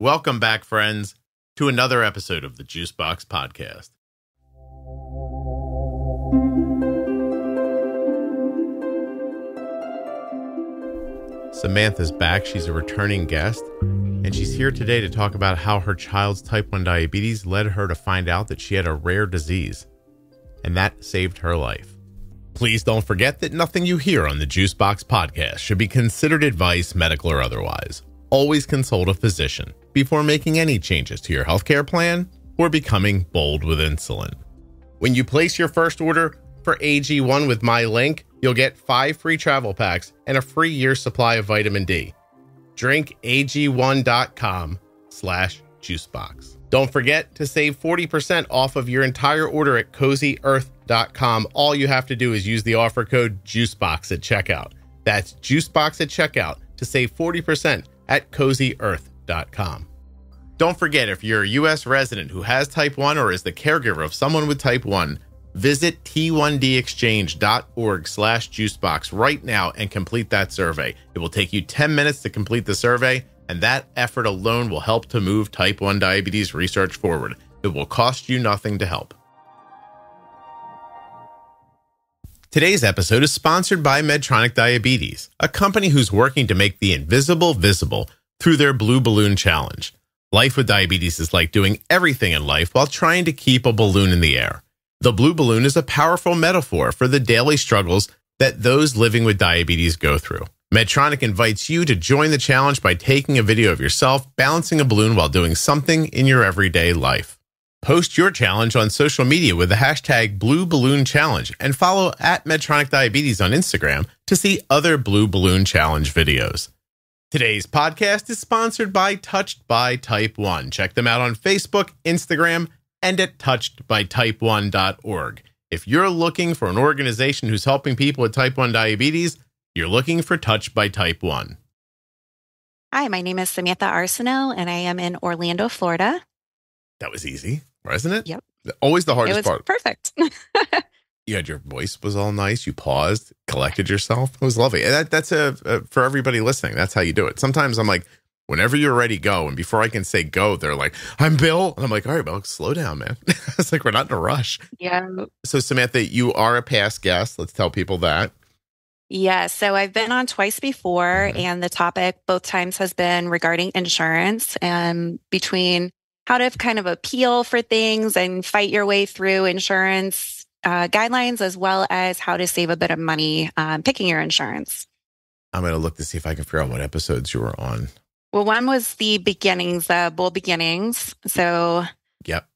Welcome back, friends, to another episode of the Juicebox Podcast. Samantha's back. She's a returning guest, and she's here today to talk about how her child's type 1 diabetes led her to find out that she had a rare disease, and that saved her life. Please don't forget that nothing you hear on the Juicebox Podcast should be considered advice, medical or otherwise. Always consult a physician before making any changes to your healthcare plan or becoming bold with insulin. When you place your first order for AG1 with my link, you'll get 5 free travel packs and a free year's supply of vitamin D. Drink ag1.com/juicebox. Don't forget to save 40% off of your entire order at CozyEarth.com. All you have to do is use the offer code JUICEBOX at checkout. That's JUICEBOX at checkout to save 40% at CozyEarth.com. Don't forget, if you're a U.S. resident who has type 1 or is the caregiver of someone with type 1, visit t1dexchange.org/juicebox right now and complete that survey. It will take you 10 minutes to complete the survey, and that effort alone will help to move type 1 diabetes research forward. It will cost you nothing to help. Today's episode is sponsored by Medtronic Diabetes, a company who's working to make the invisible visible through their Blue Balloon Challenge. Life with diabetes is like doing everything in life while trying to keep a balloon in the air. The blue balloon is a powerful metaphor for the daily struggles that those living with diabetes go through. Medtronic invites you to join the challenge by taking a video of yourself balancing a balloon while doing something in your everyday life. Post your challenge on social media with the hashtag Blue Balloon Challenge and follow at Medtronic Diabetes on Instagram to see other Blue Balloon Challenge videos. Today's podcast is sponsored by Touched by Type 1. Check them out on Facebook, Instagram, and at touchedbytype1.org. If you're looking for an organization who's helping people with type 1 diabetes, you're looking for Touched by Type 1. Hi, my name is Samantha Arsenault, and I am in Orlando, Florida. That was easy, wasn't it? Yep. Always the hardest part. It was perfect. You had your voice was all nice. You paused, collected yourself. It was lovely. And that's for everybody listening. That's how you do it. Sometimes I'm like, whenever you're ready, go. And before I can say go, they're like, I'm Bill. And I'm like, all right, Bill, slow down, man. It's like, we're not in a rush. Yeah. So Samantha, you are a past guest. Let's tell people that. Yeah. So I've been on twice before, and the topic both times has been regarding insurance and between how to kind of appeal for things and fight your way through insurance guidelines, as well as how to save a bit of money picking your insurance. I'm going to look to see if I can figure out what episodes you were on. Well, one was the beginnings, the bold beginnings. So, yep.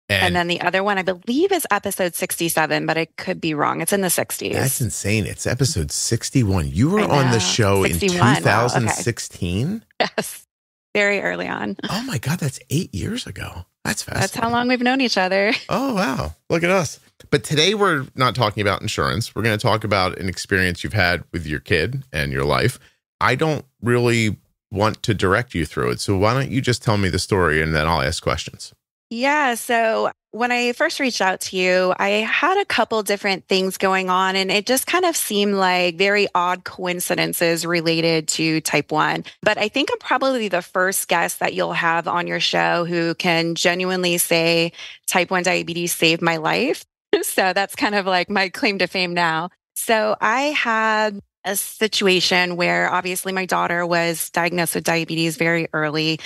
And then the other one, I believe, is episode 67, but I could be wrong. It's in the 60s. That's insane. It's episode 61. You were on the show 61. In 2016? Wow, okay. Yes. Very early on. Oh my God, that's 8 years ago. That's fascinating. That's how long we've known each other. Oh, wow. Look at us. But today we're not talking about insurance. We're going to talk about an experience you've had with your kid and your life. I don't really want to direct you through it. So why don't you just tell me the story and then I'll ask questions. Yeah. So when I first reached out to you, I had a couple different things going on, and it just kind of seemed like very odd coincidences related to type 1. But I think I'm probably the first guest that you'll have on your show who can genuinely say type 1 diabetes saved my life. So that's kind of like my claim to fame now. So I had a situation where obviously my daughter was diagnosed with diabetes very early.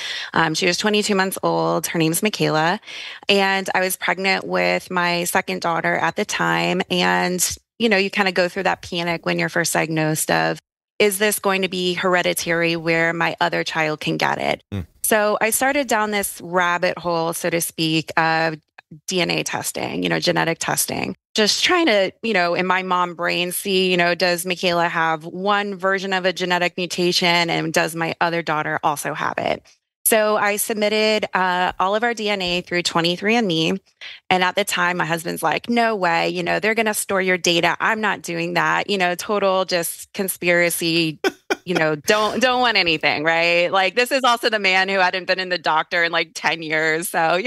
She was 22 months old. Her name's Michaela. And I was pregnant with my second daughter at the time. And, you know, you kind of go through that panic when you're first diagnosed of, is this going to be hereditary where my other child can get it? So I started down this rabbit hole, so to speak, of DNA testing, genetic testing, just trying to, in my mom brain see, does Michaela have one version of a genetic mutation and does my other daughter also have it? So I submitted all of our DNA through 23andMe. And at the time, my husband's like, no way, they're going to store your data. I'm not doing that, total just conspiracy, don't want anything, right? Like, this is also the man who hadn't been in the doctor in like 10 years. So,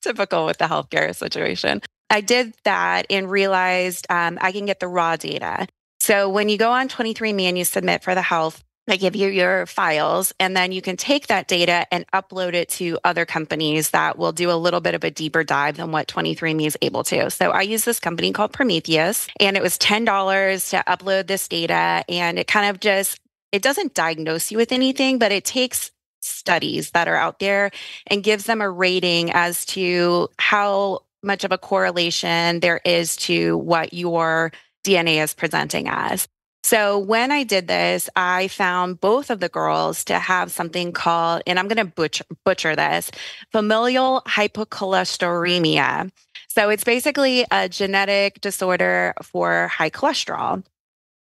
typical with the healthcare situation. I did that and realized I can get the raw data. So when you go on 23andMe and you submit for the health I give you your files, and then you can take that data and upload it to other companies that will do a little bit of a deeper dive than what 23andMe is able to. So I use this company called Prometheus, and it was $10 to upload this data. And it kind of it doesn't diagnose you with anything, but it takes studies that are out there and gives them a rating as to how much of a correlation there is to what your DNA is presenting as. So when I did this, I found both of the girls to have something called, and I'm going to butcher this, familial hypercholesteremia. So it's basically a genetic disorder for high cholesterol.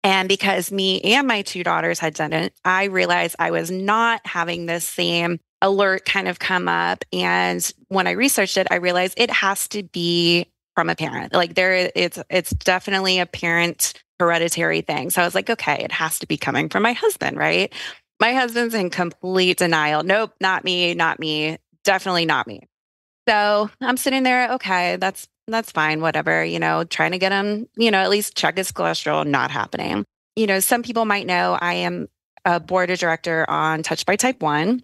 And because me and my two daughters had done it, I realized I was not having this same alert kind of come up. And when I researched it, I realized it has to be from a parent. Like it's definitely a parent hereditary thing. So I was like, okay, it has to be coming from my husband, right? My husband's in complete denial. Nope, not me, definitely not me. So I'm sitting there, okay, that's fine, whatever, trying to get him, at least check his cholesterol, not happening. Some people might know I am a board of director on Touched by Type 1,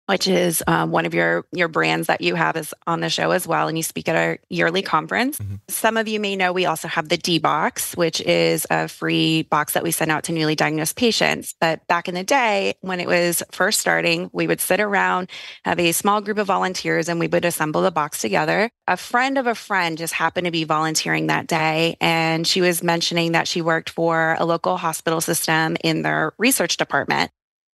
which is one of your brands that you have is on the show as well. And you speak at our yearly conference. Mm-hmm. Some of you may know we also have the D box, which is a free box that we send out to newly diagnosed patients. But back in the day, when it was first starting, we would sit around, have a small group of volunteers, and we would assemble the box together. A friend of a friend just happened to be volunteering that day. And she was mentioning that she worked for a local hospital system in their research department,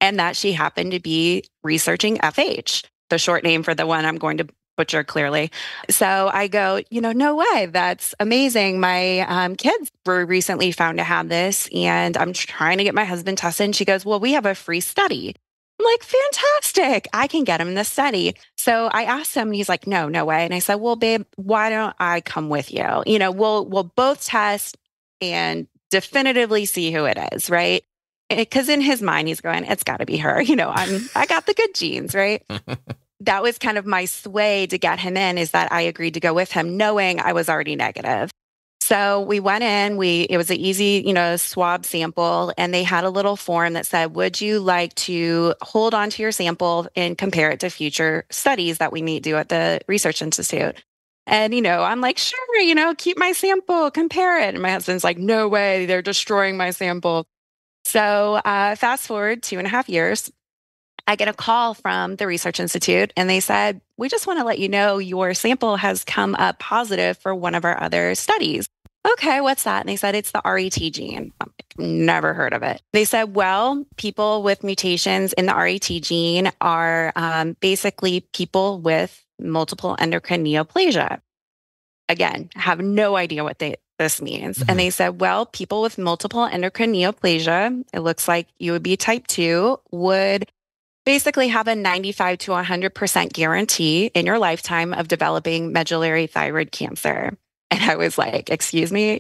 and that she happened to be researching FH, the short name for the one I'm going to butcher clearly. So I go, no way. That's amazing. My kids were recently found to have this, and I'm trying to get my husband tested. And she goes, well, we have a free study. I'm like, fantastic. I can get him the study. So I asked him, and he's like, no way. And I said, well, babe, why don't I come with you? We'll both test and definitively see who it is, right? Because in his mind, he's going, it's got to be her. I got the good genes, right? That was kind of my sway to get him in, is that I agreed to go with him knowing I was already negative. So we went in, it was an easy, swab sample, and they had a little form that said, would you like to hold on to your sample and compare it to future studies that we may do at the Research Institute? And, I'm like, sure, keep my sample, compare it. And my husband's like, no way, they're destroying my sample. So fast forward 2.5 years, I get a call from the Research Institute, and they said, we just want to let you know your sample has come up positive for one of our other studies. Okay, what's that? And they said, it's the RET gene. Never heard of it. They said, well, people with mutations in the RET gene are basically people with multiple endocrine neoplasia. Again, have no idea what this means. Mm-hmm. And they said, well, people with multiple endocrine neoplasia, it looks like you would be type 2, would basically have a 95 to 100% guarantee in your lifetime of developing medullary thyroid cancer. And I was like, excuse me?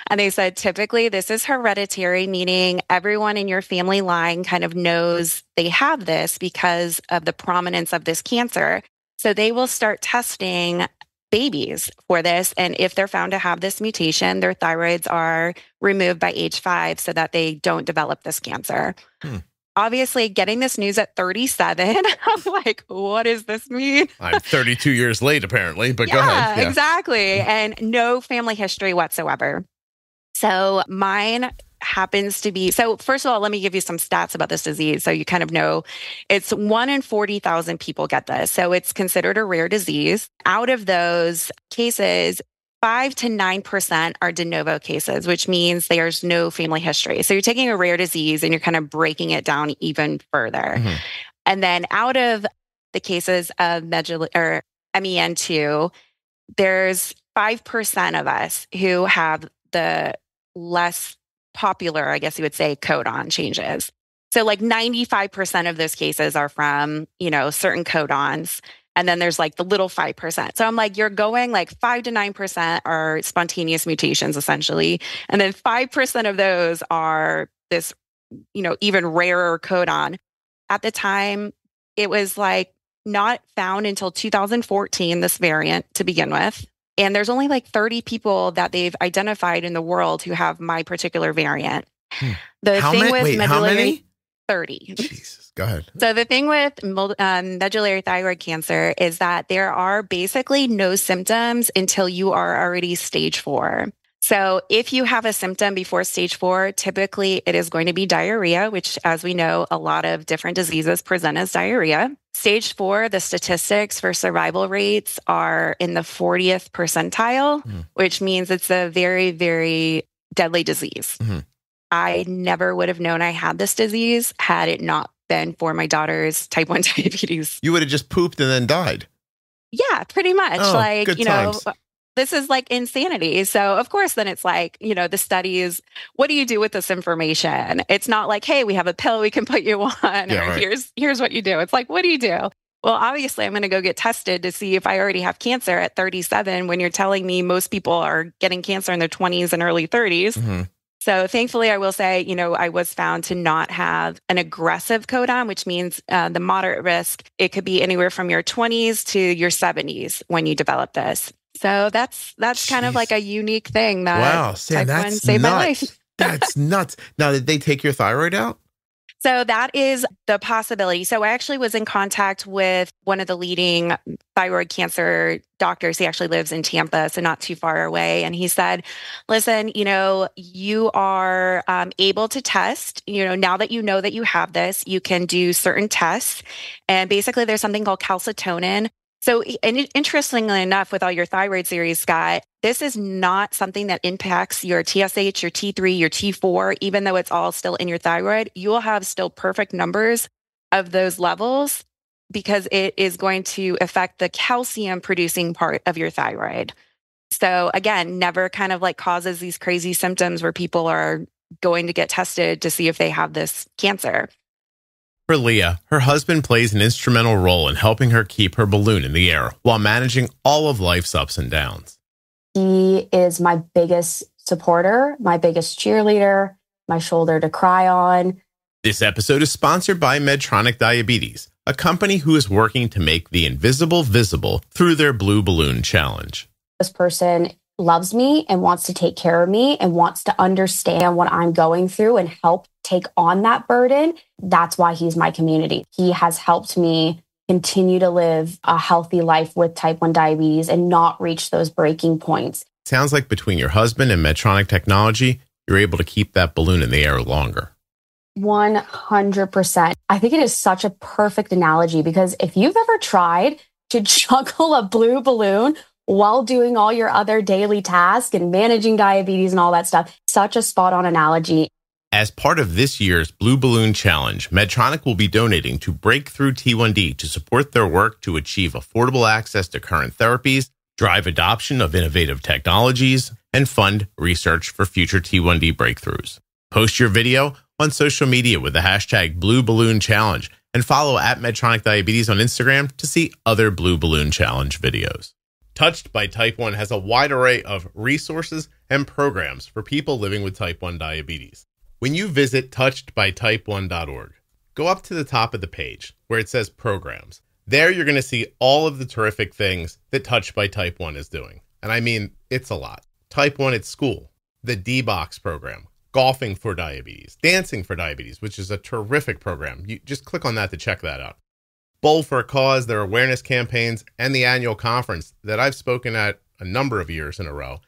And they said, typically this is hereditary, meaning everyone in your family line kind of knows they have this because of the prominence of this cancer. So they will start testing babies for this. And if they're found to have this mutation, their thyroids are removed by age 5 so that they don't develop this cancer. Obviously, getting this news at 37, I'm like, what does this mean? I'm 32 years late, apparently, but go ahead. Yeah, exactly. And no family history whatsoever. So mine happens to be, so first of all, let me give you some stats about this disease so you kind of know. It's 1 in 40,000 people get this. So it's considered a rare disease. Out of those cases, 5 to 9% are de novo cases, which means there's no family history. So you're taking a rare disease and you're kind of breaking it down even further. Mm-hmm. And then out of the cases of MEN2, there's 5% of us who have the less popular, I guess you would say, codon changes. So like 95% of those cases are from, certain codons. And then there's like the little 5%. So I'm like, you're going like 5 to 9% are spontaneous mutations, essentially. And then 5% of those are this, even rarer codon. At the time, it was like not found until 2014, this variant to begin with. And there's only like 30 people that they've identified in the world who have my particular variant. The how thing with how many? 30. Jesus, go ahead. So the thing with medullary thyroid cancer is that there are basically no symptoms until you are already stage 4. So if you have a symptom before stage 4, typically it is going to be diarrhea, which, as we know, a lot of different diseases present as diarrhea. Stage 4, the statistics for survival rates are in the 40th percentile, which means it's a very, very deadly disease. I never would have known I had this disease had it not been for my daughter's type 1 diabetes. You would have just pooped and then died. Yeah, pretty much. Oh, good times. This is like insanity. So of course, then it's like, the studies, what do you do with this information? It's not like, hey, we have a pill we can put you on, or here's what you do. It's like, what do you do? Well, obviously, I'm going to go get tested to see if I already have cancer at 37 when you're telling me most people are getting cancer in their 20s and early 30s. So thankfully, I will say, I was found to not have an aggressive codon, which means the moderate risk. It could be anywhere from your 20s to your 70s when you develop this. So that's kind of like a unique thing that Sam, type 1 saved my life. That's nuts. Now, did they take your thyroid out? So that is the possibility. So I actually was in contact with one of the leading thyroid cancer doctors. He actually lives in Tampa, so not too far away. And he said, listen, you are able to test, now that you know that you have this, you can do certain tests. And basically there's something called calcitonin. So interestingly enough, with all your thyroid series, Scott, this is not something that impacts your TSH, your T3, your T4, even though it's all still in your thyroid. You will have still perfect numbers of those levels because it is going to affect the calcium producing part of your thyroid. So again, never kind of like causes these crazy symptoms where people are going to get tested to see if they have this cancer. For Leah, her husband plays an instrumental role in helping her keep her balloon in the air while managing all of life's ups and downs. He is my biggest supporter, my biggest cheerleader, my shoulder to cry on. This episode is sponsored by Medtronic Diabetes, a company who is working to make the invisible visible through their Blue Balloon Challenge. This person loves me and wants to take care of me and wants to understand what I'm going through and help take on that burden. That's why he's my community. He has helped me continue to live a healthy life with type 1 diabetes and not reach those breaking points. Sounds like between your husband and Medtronic technology, you're able to keep that balloon in the air longer. 100%. I think it is such a perfect analogy because if you've ever tried to juggle a blue balloon while doing all your other daily tasks and managing diabetes and all that stuff, such a spot on analogy. As part of this year's Blue Balloon Challenge, Medtronic will be donating to Breakthrough T1D to support their work to achieve affordable access to current therapies, drive adoption of innovative technologies, and fund research for future T1D breakthroughs. Post your video on social media with the hashtag Blue Balloon Challenge and follow at Medtronic Diabetes on Instagram to see other Blue Balloon Challenge videos. Touched by Type 1 has a wide array of resources and programs for people living with type 1 diabetes. When you visit touchedbytype1.org, go up to the top of the page where it says programs. There you're going to see all of the terrific things that Touched by Type 1 is doing. And I mean, it's a lot. Type 1 at school, the D-Box program, golfing for diabetes, dancing for diabetes, which is a terrific program. You just click on that to check that out. Bowl for a Cause, their awareness campaigns, and the annual conference that I've spoken at a number of years in a row.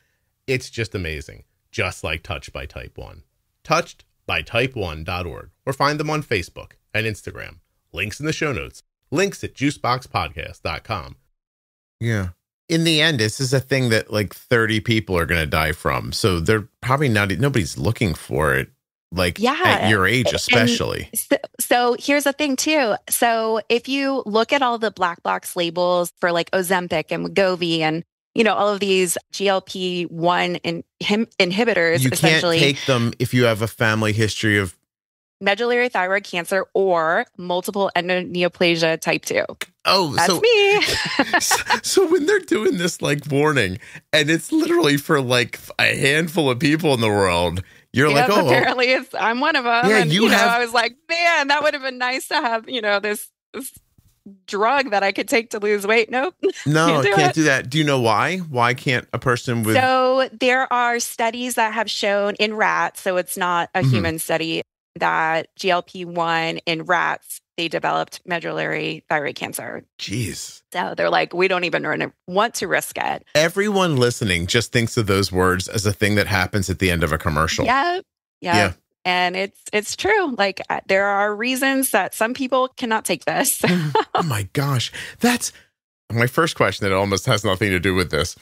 It's just amazing, just like Touched by Type 1. Touchedbytype1.org, or find them on Facebook and Instagram. Links in the show notes. Links at juiceboxpodcast.com. Yeah. In the end, this is a thing that like 30 people are going to die from. So they're probably nobody's looking for it. Like at your age, especially. So here's the thing too. So if you look at all the black box labels for like Ozempic and Wegovy and, all of these GLP-1 inhibitors, you essentially. You can't take them if you have a family history of medullary thyroid cancer or multiple endoneoplasia type 2. Oh, that's me. So when they're doing this like warning and it's literally for like a handful of people in the world, you're like, oh, apparently I'm one of them. Yeah, and, I was like, man, that would have been nice to have, this drug that I could take to lose weight. Nope. No, can't do that. Do you know why? Why can't a person with... So there are studies that have shown in rats, so it's not a human study. that GLP-1 in rats, they developed medullary thyroid cancer. Jeez. So they're like, we don't even want to risk it. Everyone listening just thinks of those words as a thing that happens at the end of a commercial. Yeah. And it's true. Like there are reasons that some people cannot take this. Oh my gosh. That's my first question that almost has nothing to do with this.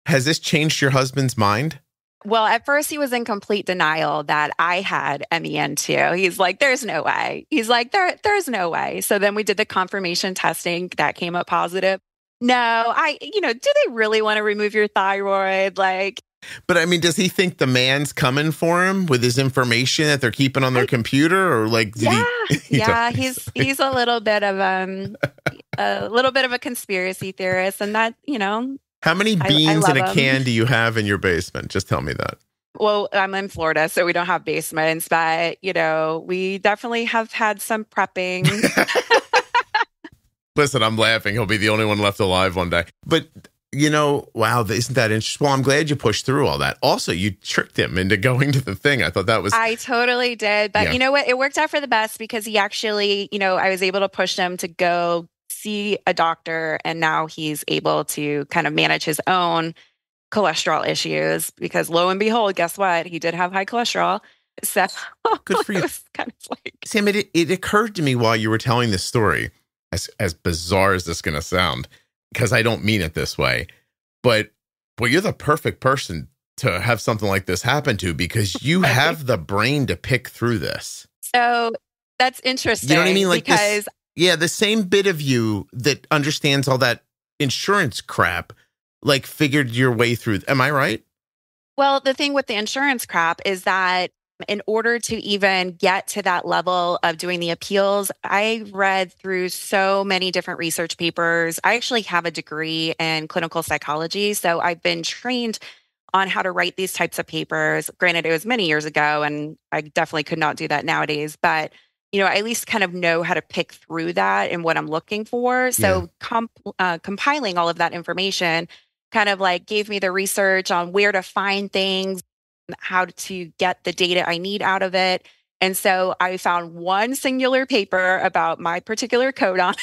Has this changed your husband's mind? Well, at first he was in complete denial that I had MEN2. He's like, there's no way. He's like, there's no way. So then we did the confirmation testing that came up positive. No, do they really want to remove your thyroid? But I mean, does he think the man's coming for him with his information that they're keeping on their computer, or like? He's a little bit of a conspiracy theorist, and that How many beans in a him. can do you have in your basement? Just tell me that. Well, I'm in Florida, so we don't have basements, but we definitely have had some prepping. Listen, I'm laughing. He'll be the only one left alive one day. But wow, isn't that interesting? Well, I'm glad you pushed through all that. Also, you tricked him into going to the thing. I thought that was... I totally did. But you know what? It worked out for the best because he actually, I was able to push him to go see a doctor. And now he's able to kind of manage his own cholesterol issues because lo and behold, guess what? He did have high cholesterol. So good for you. It was kind of like... Sam, it occurred to me while you were telling this story, as bizarre as this is going to sound, because I don't mean it this way, but you're the perfect person to have something like this happen to because you have the brain to pick through this. So that's interesting. You know what I mean? Like because the same bit of you that understands all that insurance crap, like figured your way through. Am I right? Well, the thing with the insurance crap is that in order to even get to that level of doing the appeals, I read through so many different research papers. I actually have a degree in clinical psychology, so I've been trained on how to write these types of papers. Granted, it was many years ago, and I definitely could not do that nowadays, but I at least kind of know how to pick through that and what I'm looking for. So compiling all of that information kind of like gave me the research on where to find things, how to get the data I need out of it. And so I found one singular paper about my particular codon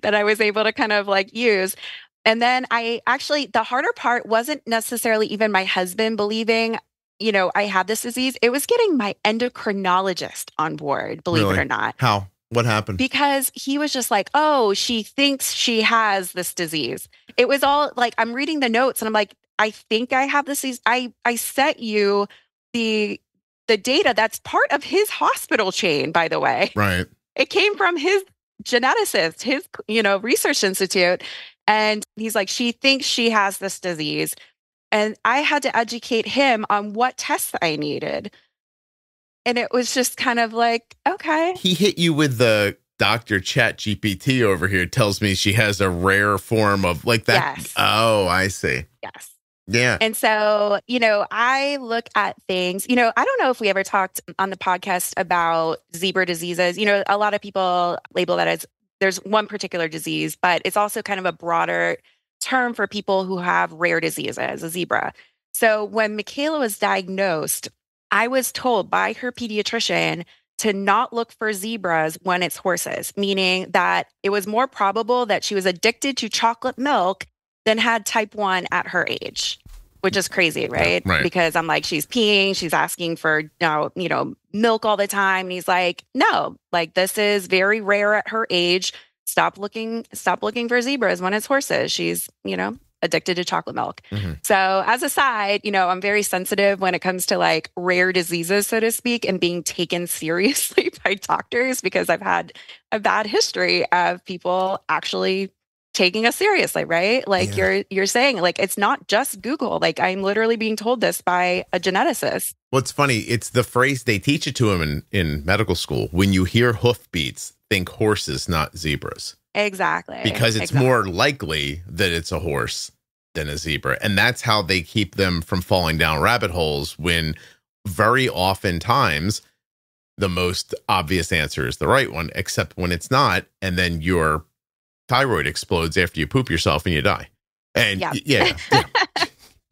that I was able to kind of like use. And then the harder part wasn't necessarily even my husband believing, I had this disease. It was getting my endocrinologist on board, believe it or not. How? What happened? Because he was just like, oh, she thinks she has this disease. It was all like, I'm reading the notes and I'm like, I think I have this disease. I sent you the data that's part of his hospital chain, by the way. Right. It came from his geneticist, his, research institute. And he's like, she thinks she has this disease. And I had to educate him on what tests I needed. And it was just kind of like, okay. He hit you with the Dr. Chat GPT over here tells me she has a rare form of like that. Yes. Oh, I see. Yes. Yeah. And so, I look at things, I don't know if we ever talked on the podcast about zebra diseases. A lot of people label that as there's one particular disease, but it's also kind of a broader term for people who have rare diseases, a zebra. So when Michaela was diagnosed, I was told by her pediatrician to not look for zebras when it's horses, meaning that it was more probable that she was addicted to chocolate milk than had type 1 at her age, which is crazy, right? Right. Because I'm like, she's peeing, she's asking for, milk all the time. And he's like, no, like this is very rare at her age. Stop looking for zebras when it's horses. She's, addicted to chocolate milk. Mm-hmm. So as a side, I'm very sensitive when it comes to like rare diseases, so to speak, and being taken seriously by doctors because I've had a bad history of people actually taking us seriously, right? Like you're saying, like, it's not just Google. Like I'm literally being told this by a geneticist. Well, it's funny. It's the phrase they teach it to him in medical school. When you hear hoofbeats, think horses, not zebras. Exactly. Because it's more likely that it's a horse than a zebra. And that's how they keep them from falling down rabbit holes when very oftentimes the most obvious answer is the right one, except when it's not. And then your thyroid explodes after you poop yourself and you die. And yeah.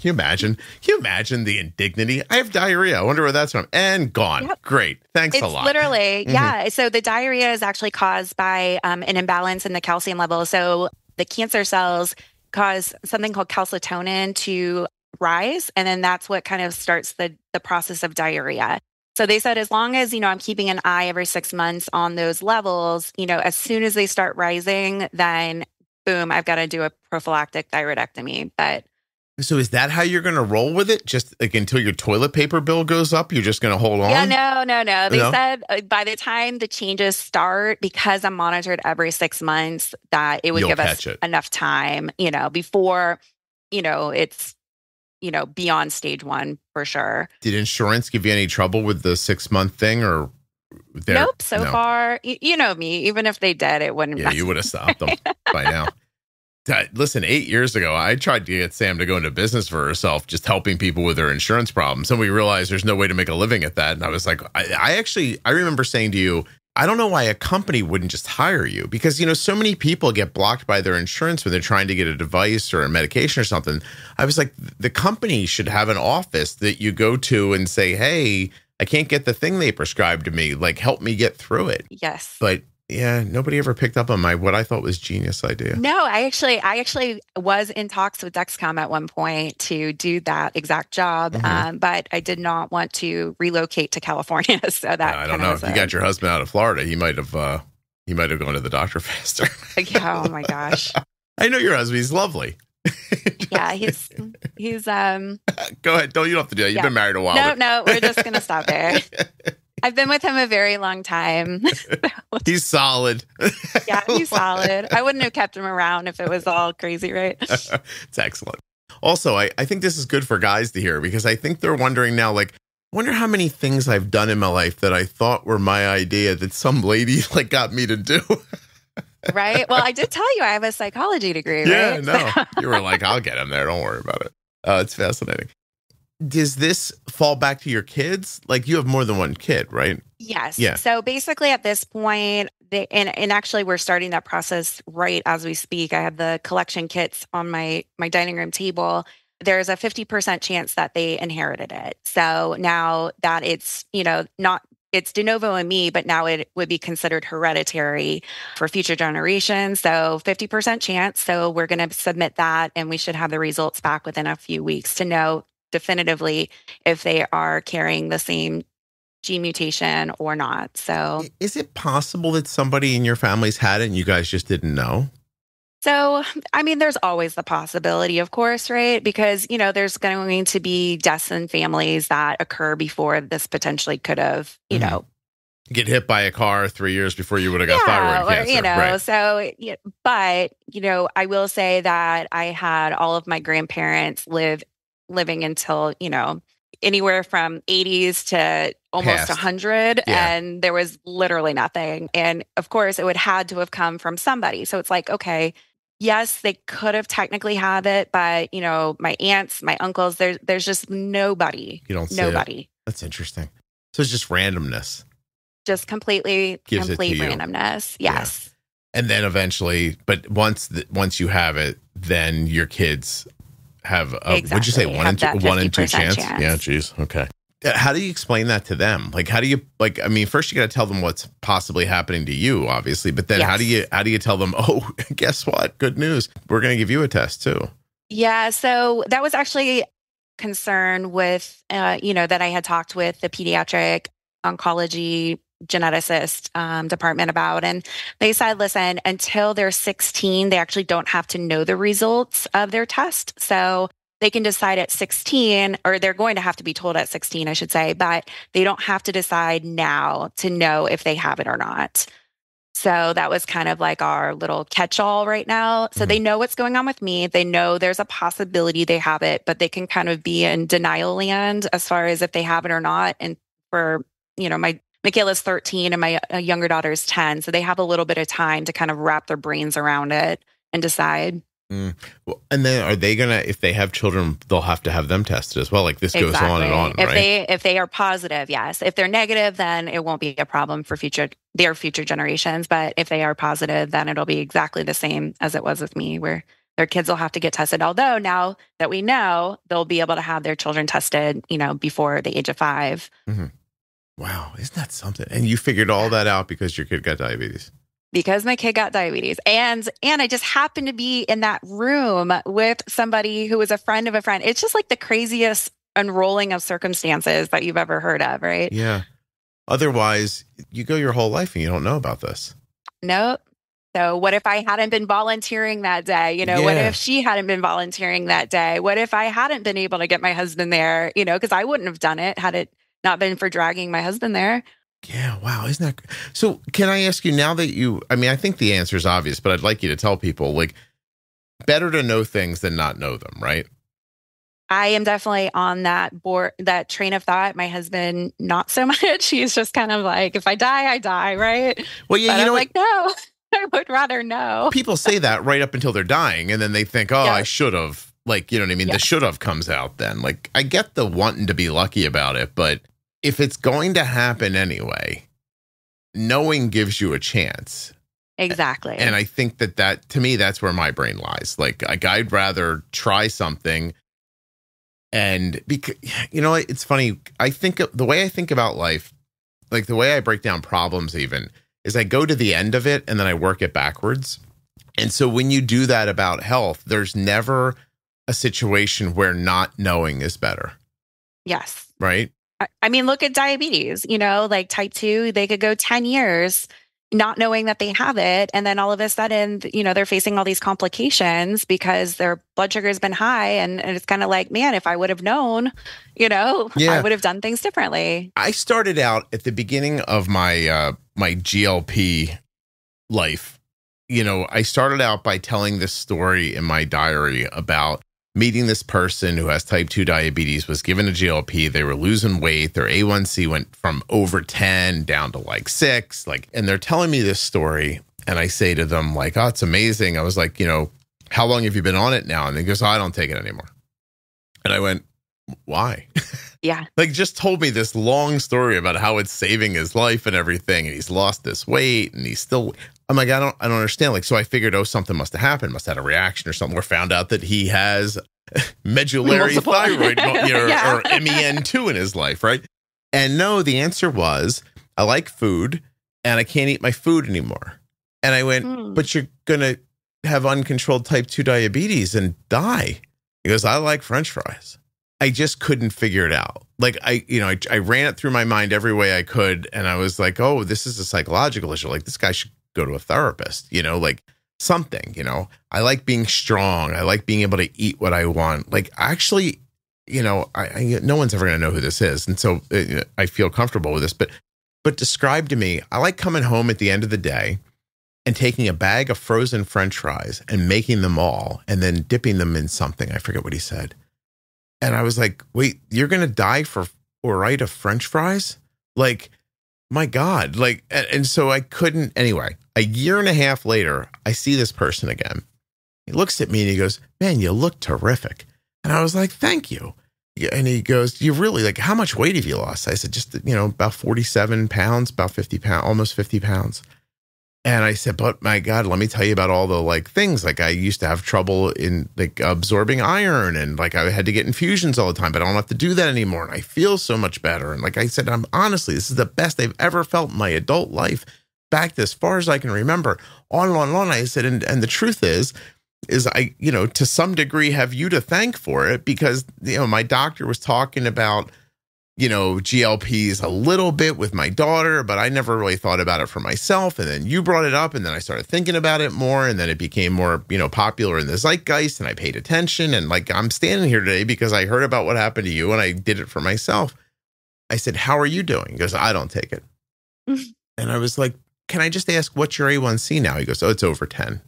you imagine? Can you imagine the indignity? I have diarrhea. I wonder where that's from. And gone. Yep. Great. Thanks a lot. Literally, yeah. So the diarrhea is actually caused by an imbalance in the calcium level. So the cancer cells cause something called calcitonin to rise. And then that's what kind of starts the process of diarrhea. So they said, as long as, I'm keeping an eye every 6 months on those levels, as soon as they start rising, then boom, I've got to do a prophylactic thyroidectomy. But so is that how you're going to roll with it? Just like until your toilet paper bill goes up, you're just going to hold on? Yeah, no. They said by the time the changes start, because I'm monitored every 6 months, that it would give us enough time, before, it's, beyond stage 1 for sure. Did insurance give you any trouble with the 6-month thing or? Nope. So far, you know me, even if they did, it wouldn't. Yeah, you would have stopped them by now. Listen, 8 years ago, I tried to get Sam to go into business for herself, just helping people with their insurance problems. And we realized there's no way to make a living at that. And I was like, I remember saying to you, I don't know why a company wouldn't just hire you, because, so many people get blocked by their insurance when they're trying to get a device or a medication or something. I was like, the company should have an office that you go to and say, hey, I can't get the thing they prescribed to me. Like, help me get through it. Yes. But yeah, nobody ever picked up on what I thought was genius idea. No, I actually was in talks with Dexcom at one point to do that exact job, but I did not want to relocate to California. So that I don't know if you got your husband out of Florida, he might have gone to the doctor faster. Yeah, oh my gosh. I know your husband; he's lovely. Yeah, he's Go ahead. You don't have to do that. You've been married a while. No, we're just gonna stop there. I've been with him a very long time. He's solid. Yeah, he's solid. I wouldn't have kept him around if it was all crazy, right? It's excellent. Also, I think this is good for guys to hear, because I think they're wondering now, like, wonder how many things I've done in my life that I thought were my idea that some lady got me to do. Right. Well, I did tell you I have a psychology degree, right? Yeah, no. You were like, I'll get him there. Don't worry about it. It's fascinating. Does this fall back to your kids? Like, you have more than one kid, right? Yes. Yeah. So basically at this point, and actually we're starting that process right as we speak. I have the collection kits on my dining room table. There's a 50% chance that they inherited it. So now that it's, it's de novo in me, but now it would be considered hereditary for future generations. So 50% chance. So we're going to submit that, and we should have the results back within a few weeks to know definitively if they are carrying the same gene mutation or not. So is it possible that somebody in your family's had it and you guys just didn't know? So, I mean, there's always the possibility, of course, right? Because, there's going to be deaths in families that occur before this potentially could have, get hit by a car 3 years before you would have got thyroid cancer. Right. So, but, I will say that I had all of my grandparents living until, anywhere from 80s to almost 100. Yeah. And there was literally nothing. And of course, it would had to have come from somebody. So it's like, okay, yes, they could have technically had it, but, my aunts, my uncles, there's just nobody. You don't see nobody. It. That's interesting. So it's just randomness. Just complete randomness. Yes. Yeah. And then eventually, but once you have it, then your kids have would you say 1 in 2 chance? Yeah, geez. Okay. How do you explain that to them? Like, how do you, first you got to tell them what's possibly happening to you, obviously, but then how do you tell them, oh, guess what? Good news. We're going to give you a test too. Yeah. So that was actually concern with, that I had talked with the pediatric oncology geneticist department about. And they said, listen, until they're 16, they actually don't have to know the results of their test. So they can decide at 16, or they're going to have to be told at 16, I should say, but they don't have to decide now to know if they have it or not. So that was kind of like our little catch-all right now. So they know what's going on with me. They know there's a possibility they have it, but they can kind of be in denial land as far as if they have it or not. And for, my Michaela's 13 and my younger daughter is 10. So they have a little bit of time to kind of wrap their brains around it and decide. Well, and then are they going to, if they have children, they'll have to have them tested as well? Like this goes on and on, right? If they are positive, yes. If they're negative, then it won't be a problem for their future generations. But if they are positive, then it'll be exactly the same as it was with me, where their kids will have to get tested. Although now that we know, they'll be able to have their children tested, before the age of 5. Mm-hmm. Wow. Isn't that something? And you figured all that out because your kid got diabetes. Because my kid got diabetes. And I just happened to be in that room with somebody who was a friend of a friend. It's just like the craziest unrolling of circumstances that you've ever heard of, right? Yeah. Otherwise, you go your whole life and you don't know about this. Nope. So what if I hadn't been volunteering that day? What if she hadn't been volunteering that day? What if I hadn't been able to get my husband there? Because I wouldn't have done it had it not been for dragging my husband there. Yeah. Wow. Isn't that so? Can I ask you now that I think the answer is obvious, but I'd like you to tell people, like, better to know things than not know them, right? I am definitely on that train of thought. My husband, not so much. He's just kind of like, if I die, I die, right? Well, yeah, but I'm like, no, I would rather know. People say that right up until they're dying, and then they think, oh, I should have. Like, you know what I mean? Yes. The should have comes out then. Like, I get the wanting to be lucky about it, but if it's going to happen anyway, knowing gives you a chance. Exactly. And I think that to me, that's where my brain lies. Like I'd rather try something. And because, it's funny. The way I think about life, like the way I break down problems even, is I go to the end of it and then I work it backwards. And so when you do that about health, there's never a situation where not knowing is better. Yes. Right? I mean, look at diabetes, like type 2, they could go 10 years not knowing that they have it. And then all of a sudden, they're facing all these complications because their blood sugar has been high. And it's kind of like, man, if I would have known, I would have done things differently. I started out at the beginning of my my GLP life. I started out by telling this story in my diary about meeting this person who has type 2 diabetes, was given a GLP. They were losing weight. Their A1C went from over 10 down to like 6. And they're telling me this story. And I say to them, like, oh, it's amazing. I was like, how long have you been on it now? And they goes, oh, I don't take it anymore. And I went, why? Yeah. Just told me this long story about how it's saving his life and everything. And he's lost this weight and he's still, I'm like, I don't understand. So I figured, something must have happened, must have had a reaction or something, or found out that he has medullary thyroid or MEN2 in his life. Right. And no, the answer was, I like food and I can't eat my food anymore. And I went, but you're going to have uncontrolled type 2 diabetes and die. He goes, I like French fries. I just couldn't figure it out. I ran it through my mind every way I could. And I was like, oh, this is a psychological issue. Like, this guy should go to a therapist, something, I like being strong. I like being able to eat what I want. Actually, no one's ever going to know who this is. And so I feel comfortable with this, but describe to me, I like coming home at the end of the day and taking a bag of frozen French fries and making them all and then dipping them in something. I forget what he said. And I was like, wait, you're going to die for a right of French fries? My God. And so I couldn't. Anyway, a year and a half later, I see this person again. He looks at me and he goes, man, you look terrific. And I was like, thank you. And he goes, you really, how much weight have you lost? I said, just, about 47 pounds, about 50 pounds, almost 50 pounds. And I said, but my God, let me tell you about all the things. I used to have trouble in absorbing iron and I had to get infusions all the time, but I don't have to do that anymore. And I feel so much better. And I said, honestly, this is the best I've ever felt in my adult life back as far as I can remember. On and on and on. I said, and the truth is I, to some degree have you to thank for it because, my doctor was talking about, GLPs a little bit with my daughter, but I never really thought about it for myself. And then you brought it up and then I started thinking about it more and then it became more, popular in the zeitgeist and I paid attention. And I'm standing here today because I heard about what happened to you and I did it for myself. I said, how are you doing? He goes, I don't take it. And I was like, can I just ask what's your A1C now? He goes, oh, it's over 10.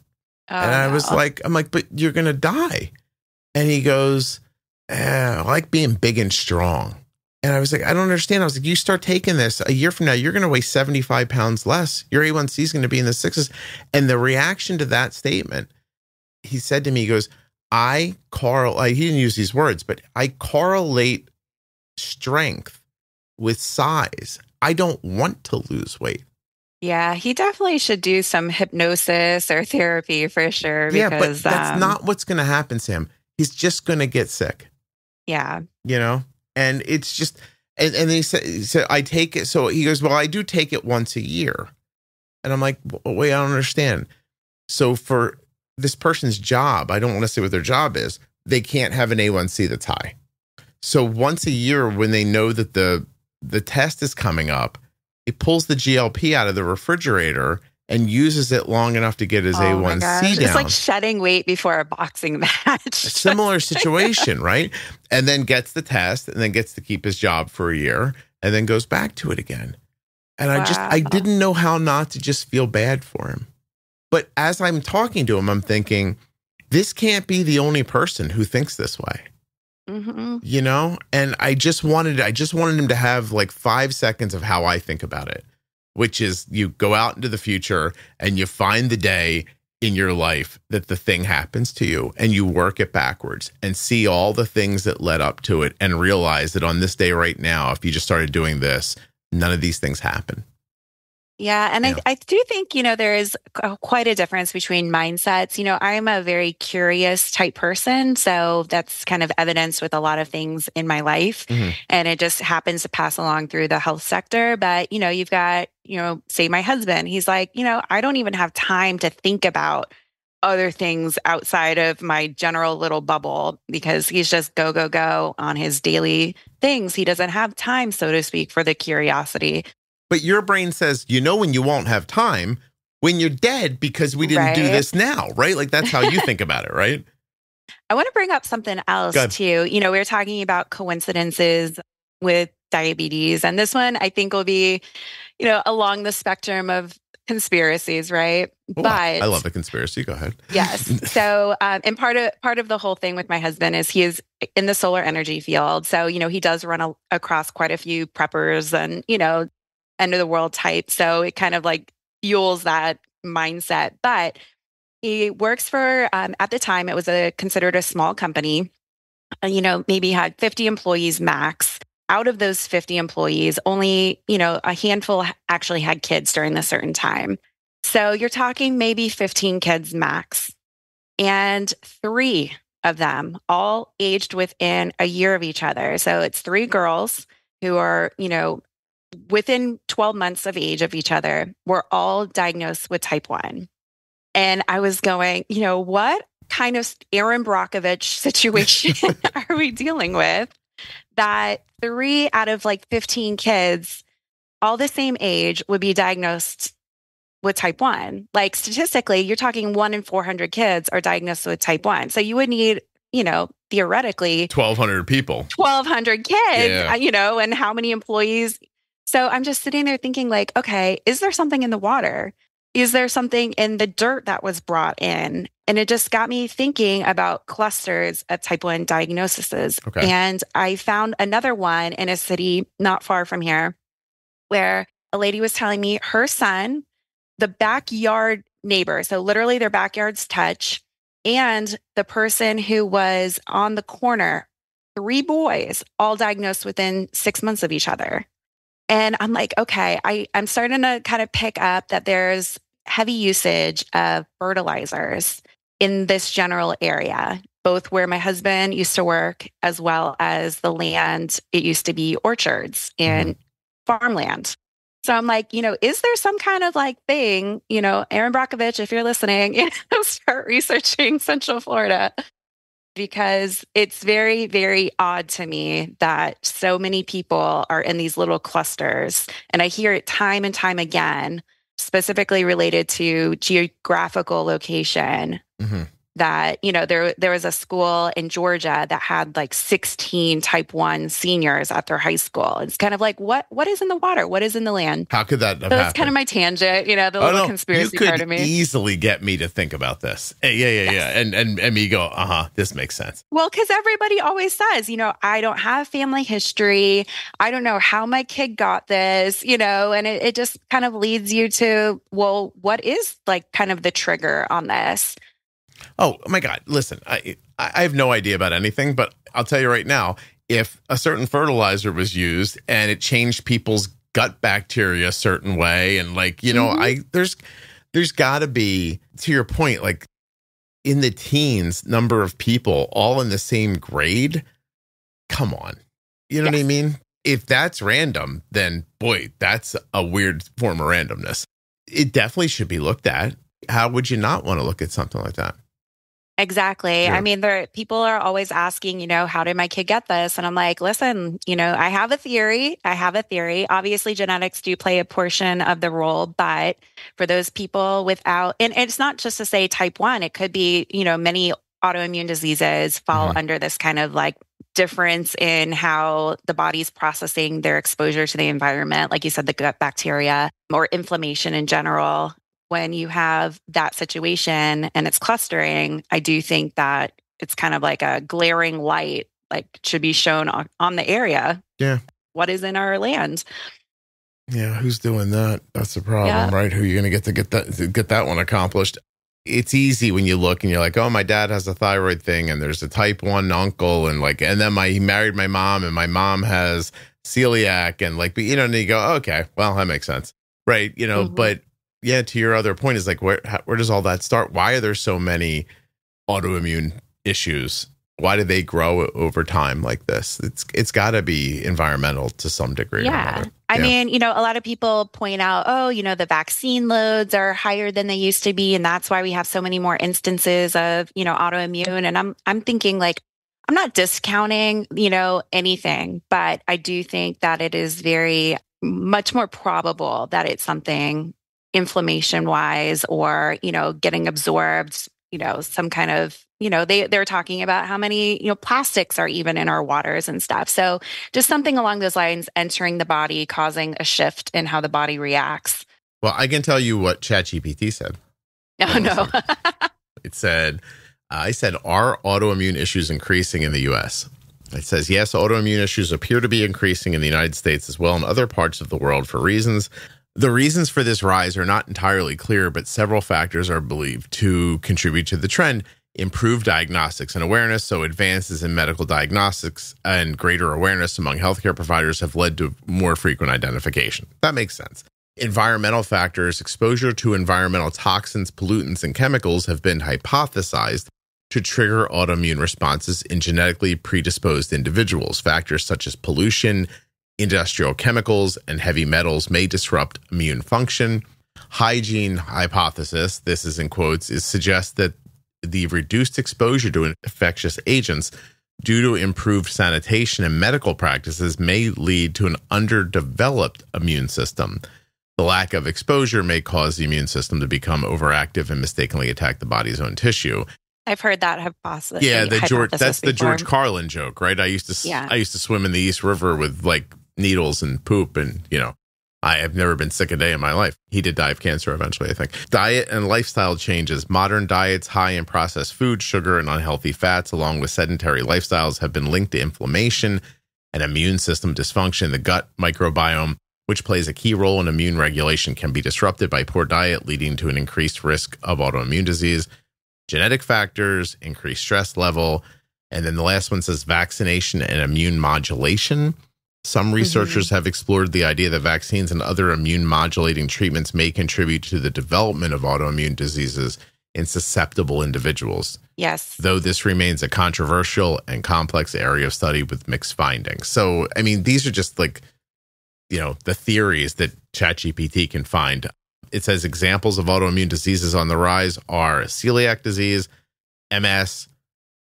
And I was like, I'm like, but you're going to die. And he goes, I like being big and strong. And I was like, I don't understand. I was like, you start taking this a year from now, you're going to weigh 75 pounds less. Your A1C is going to be in the 6s. And the reaction to that statement, he said to me, he goes, he didn't use these words, but I correlate strength with size. I don't want to lose weight. Yeah, he definitely should do some hypnosis or therapy for sure Yeah, but because that's not what's going to happen, Sam. He's just going to get sick, yeah. and it's just, and he said, I take it. So he goes, well, I do take it once a year. And I'm like, wait, I don't understand. So for this person's job, I don't want to say what their job is. They can't have an A1C that's high. So once a year, when they know that the test is coming up, he pulls the GLP out of the refrigerator and uses it long enough to get his A1C down. It's like shedding weight before a boxing match. A similar situation, right? And then gets the test and then gets to keep his job for a year and then goes back to it again. And I didn't know how not to just feel bad for him. But as I'm talking to him, I'm thinking, this can't be the only person who thinks this way. Mm-hmm. And I just wanted him to have like 5 seconds of how I think about it, which is you go out into the future and you find the day in your life that the thing happens to you and you work it backwards and see all the things that led up to it and realize that on this day right now, if you just started doing this, none of these things happen. Yeah. And I do think, there is quite a difference between mindsets. I'm a very curious type person. So that's kind of evidence with a lot of things in my life. Mm-hmm. And it just happens to pass along through the health sector. But, you've got, say my husband, he's like, I don't even have time to think about other things outside of my general little bubble because he's just go, go, go on his daily things. He doesn't have time, so to speak, for the curiosity. But your brain says, when you won't have time, when you're dead because we didn't do this now, right? Like that's how you think about it, right? I want to bring up something else too. We were talking about coincidences with diabetes, and this one I think will be, along the spectrum of conspiracies, right? Well, but I love the conspiracy. Go ahead. Yes. So, and part of the whole thing with my husband is he is in the solar energy field. So, he does run across quite a few preppers and, end of the world type. So it kind of like fuels that mindset. But he works for, at the time, it was considered a small company, maybe had 50 employees max. Out of those 50 employees, only, a handful actually had kids during a certain time. So you're talking maybe 15 kids max. And 3 of them all aged within a year of each other. So it's 3 girls who are, within 12 months of age of each other, were all diagnosed with type 1. And I was going, what kind of Aaron Brockovich situation are we dealing with? That 3 out of like 15 kids, all the same age, would be diagnosed with type 1. Like statistically, you're talking 1 in 400 kids are diagnosed with type 1. So you would need, theoretically 1,200 people, 1,200 kids, and how many employees? So I'm just sitting there thinking like, okay, is there something in the water? Is there something in the dirt that was brought in? And it just got me thinking about clusters of type 1 diagnoses. Okay. And I found another one in a city not far from here where a lady was telling me her son, the backyard neighbor, so literally their backyards touch, and the person who was on the corner, 3 boys, all diagnosed within 6 months of each other. And I'm like, okay, I'm starting to kind of pick up that there's heavy usage of fertilizers in this general area, both where my husband used to work as well as the land. It used to be orchards and farmland. So I'm like, is there some kind of like thing, Aaron Brockovich, if you're listening, start researching Central Florida. Because it's very, very odd to me that so many people are in these little clusters. And I hear it time and time again, specifically related to geographical location. Mm-hmm. That, there was a school in Georgia that had like 16 type 1 seniors at their high school. It's kind of like, what is in the water? What is in the land? How could that have happened? That's kind of my tangent, the little conspiracy part of me. You could easily get me to think about this. Yeah. And me go, this makes sense. Well, because everybody always says, I don't have family history. I don't know how my kid got this, and it just kind of leads you to, well, what is like kind of the trigger on this? Oh my God. Listen, I have no idea about anything, but I'll tell you right now, if a certain fertilizer was used and it changed people's gut bacteria a certain way. And like, you know, there's got to be, to your point, like in the teens, number of people all in the same grade. Come on. You know what I mean? If that's random, then boy, that's a weird form of randomness. It definitely should be looked at. How would you not want to look at something like that? Exactly. Yeah. I mean, people are always asking, you know, how did my kid get this? And I'm like, listen, you know, I have a theory. Obviously, genetics do play a portion of the role, but for those people without, and it's not just to say type 1, it could be, you know, many autoimmune diseases fall under this kind of like difference in how the body's processing their exposure to the environment. Like you said, the gut bacteria or inflammation in general. When you have that situation and it's clustering, I do think that it's kind of like a glaring light, like should be shown on the area. Yeah. What is in our land? Yeah. Who's doing that? That's the problem, right? Who are you going to get that one accomplished? It's easy when you look and you're like, oh, my dad has a thyroid thing and there's a type 1 uncle and like, and then he married my mom and my mom has celiac and like, you know, and you go, oh, okay, well, that makes sense. Right. You know, but yeah, to your other point is like, where does all that start? Why are there so many autoimmune issues? Why do they grow over time like this? It's got to be environmental to some degree. Yeah. I mean, you know, a lot of people point out, oh, you know, the vaccine loads are higher than they used to be. And that's why we have so many more instances of, you know, autoimmune. And I'm thinking like, I'm not discounting, you know, anything, but I do think that it is very much more probable that it's something inflammation wise or, you know, getting absorbed, you know, some kind of, you know, they're talking about how many, you know, plastics are even in our waters and stuff. So just something along those lines entering the body, causing a shift in how the body reacts. Well, I can tell you what ChatGPT said. Oh, no. It said, I said, are autoimmune issues increasing in the U.S.? It says, yes, autoimmune issues appear to be increasing in the United States as well in other parts of the world for reasons. The reasons for this rise are not entirely clear, but several factors are believed to contribute to the trend. Improved diagnostics and awareness. So advances in medical diagnostics and greater awareness among healthcare providers have led to more frequent identification. That makes sense. Environmental factors, exposure to environmental toxins, pollutants, and chemicals have been hypothesized to trigger autoimmune responses in genetically predisposed individuals. Factors such as pollution, industrial chemicals, and heavy metals may disrupt immune function. Hygiene hypothesis, this is in quotes, suggests that the reduced exposure to infectious agents due to improved sanitation and medical practices may lead to an underdeveloped immune system. The lack of exposure may cause the immune system to become overactive and mistakenly attack the body's own tissue. I've heard that hypothesis. Yeah, that's the before. George Carlin joke, right? I used to swim in the East River with like needles and poop, and you know, I have never been sick a day in my life. He did die of cancer eventually, I think. Diet and lifestyle changes. Modern diets high in processed food, sugar, and unhealthy fats, along with sedentary lifestyles, have been linked to inflammation and immune system dysfunction. The gut microbiome, which plays a key role in immune regulation, can be disrupted by poor diet, leading to an increased risk of autoimmune disease. Genetic factors, increased stress level. And then the last one says vaccination and immune modulation. Some researchers have explored the idea that vaccines and other immune modulating treatments may contribute to the development of autoimmune diseases in susceptible individuals. Yes. Though this remains a controversial and complex area of study with mixed findings. So, I mean, these are just like, you know, the theories that ChatGPT can find. It says examples of autoimmune diseases on the rise are celiac disease, MS,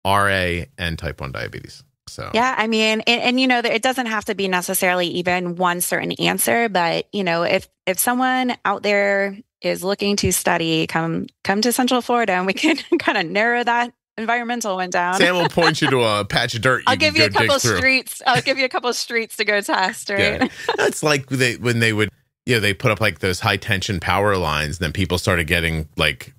RA, and type 1 diabetes. So yeah, I mean, and you know, it doesn't have to be necessarily even one certain answer, but you know, if someone out there is looking to study, come to Central Florida, and we can kind of narrow that environmental one down. Sam will point you to a patch of dirt. I'll give you a couple of streets. I'll give you a couple of streets to go test. Right? Yeah. That's like when they would, you know, they put up like those high tension power lines, and then people started getting like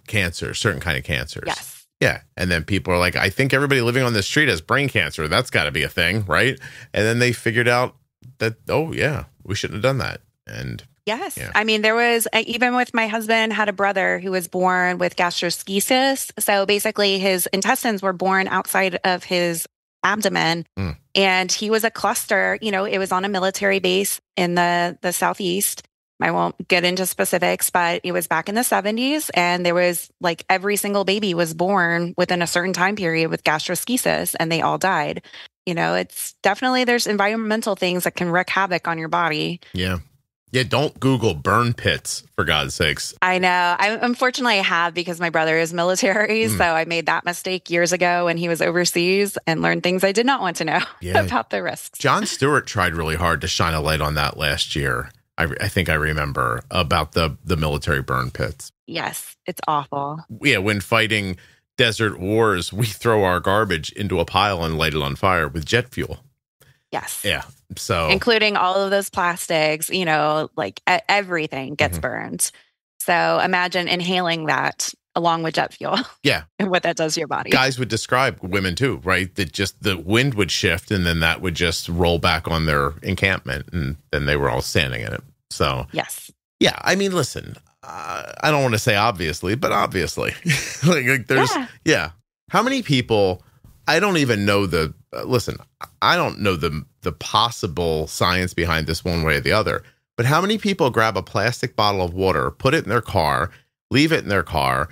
cancer, certain kind of cancers. Yes. Yeah. And then people are like, I think everybody living on this street has brain cancer. That's got to be a thing, right? And then they figured out that, oh, yeah, we shouldn't have done that. And yes. Yeah. I mean, there was, even with my husband, had a brother who was born with gastroschisis. So basically his intestines were born outside of his abdomen. And he was a cluster, it was on a military base in the Southeast. I won't get into specifics, but it was back in the 70s. And there was like every single baby was born within a certain time period with gastroschisis, and they all died. It's definitely, there's environmental things that can wreak havoc on your body. Yeah. Yeah, don't Google burn pits, for God's sakes. I know. Unfortunately, I have, because my brother is military. So I made that mistake years ago when he was overseas and learned things I did not want to know about the risks. Jon Stewart tried really hard to shine a light on that last year. I think I remember about the military burn pits. Yes, it's awful. Yeah, when fighting desert wars, we throw our garbage into a pile and light it on fire with jet fuel. Yes. Yeah. So including all of those plastics, like everything gets burned. So imagine inhaling that along with jet fuel. Yeah. And what that does to your body. Guys would describe women too, right? That just the wind would shift and then that would just roll back on their encampment and then they were all standing in it. So yes. Yeah. I mean, listen, I don't want to say obviously, but obviously like there's, How many people, I don't even know I don't know the possible science behind this one way or the other, but how many people grab a plastic bottle of water, put it in their car, leave it in their car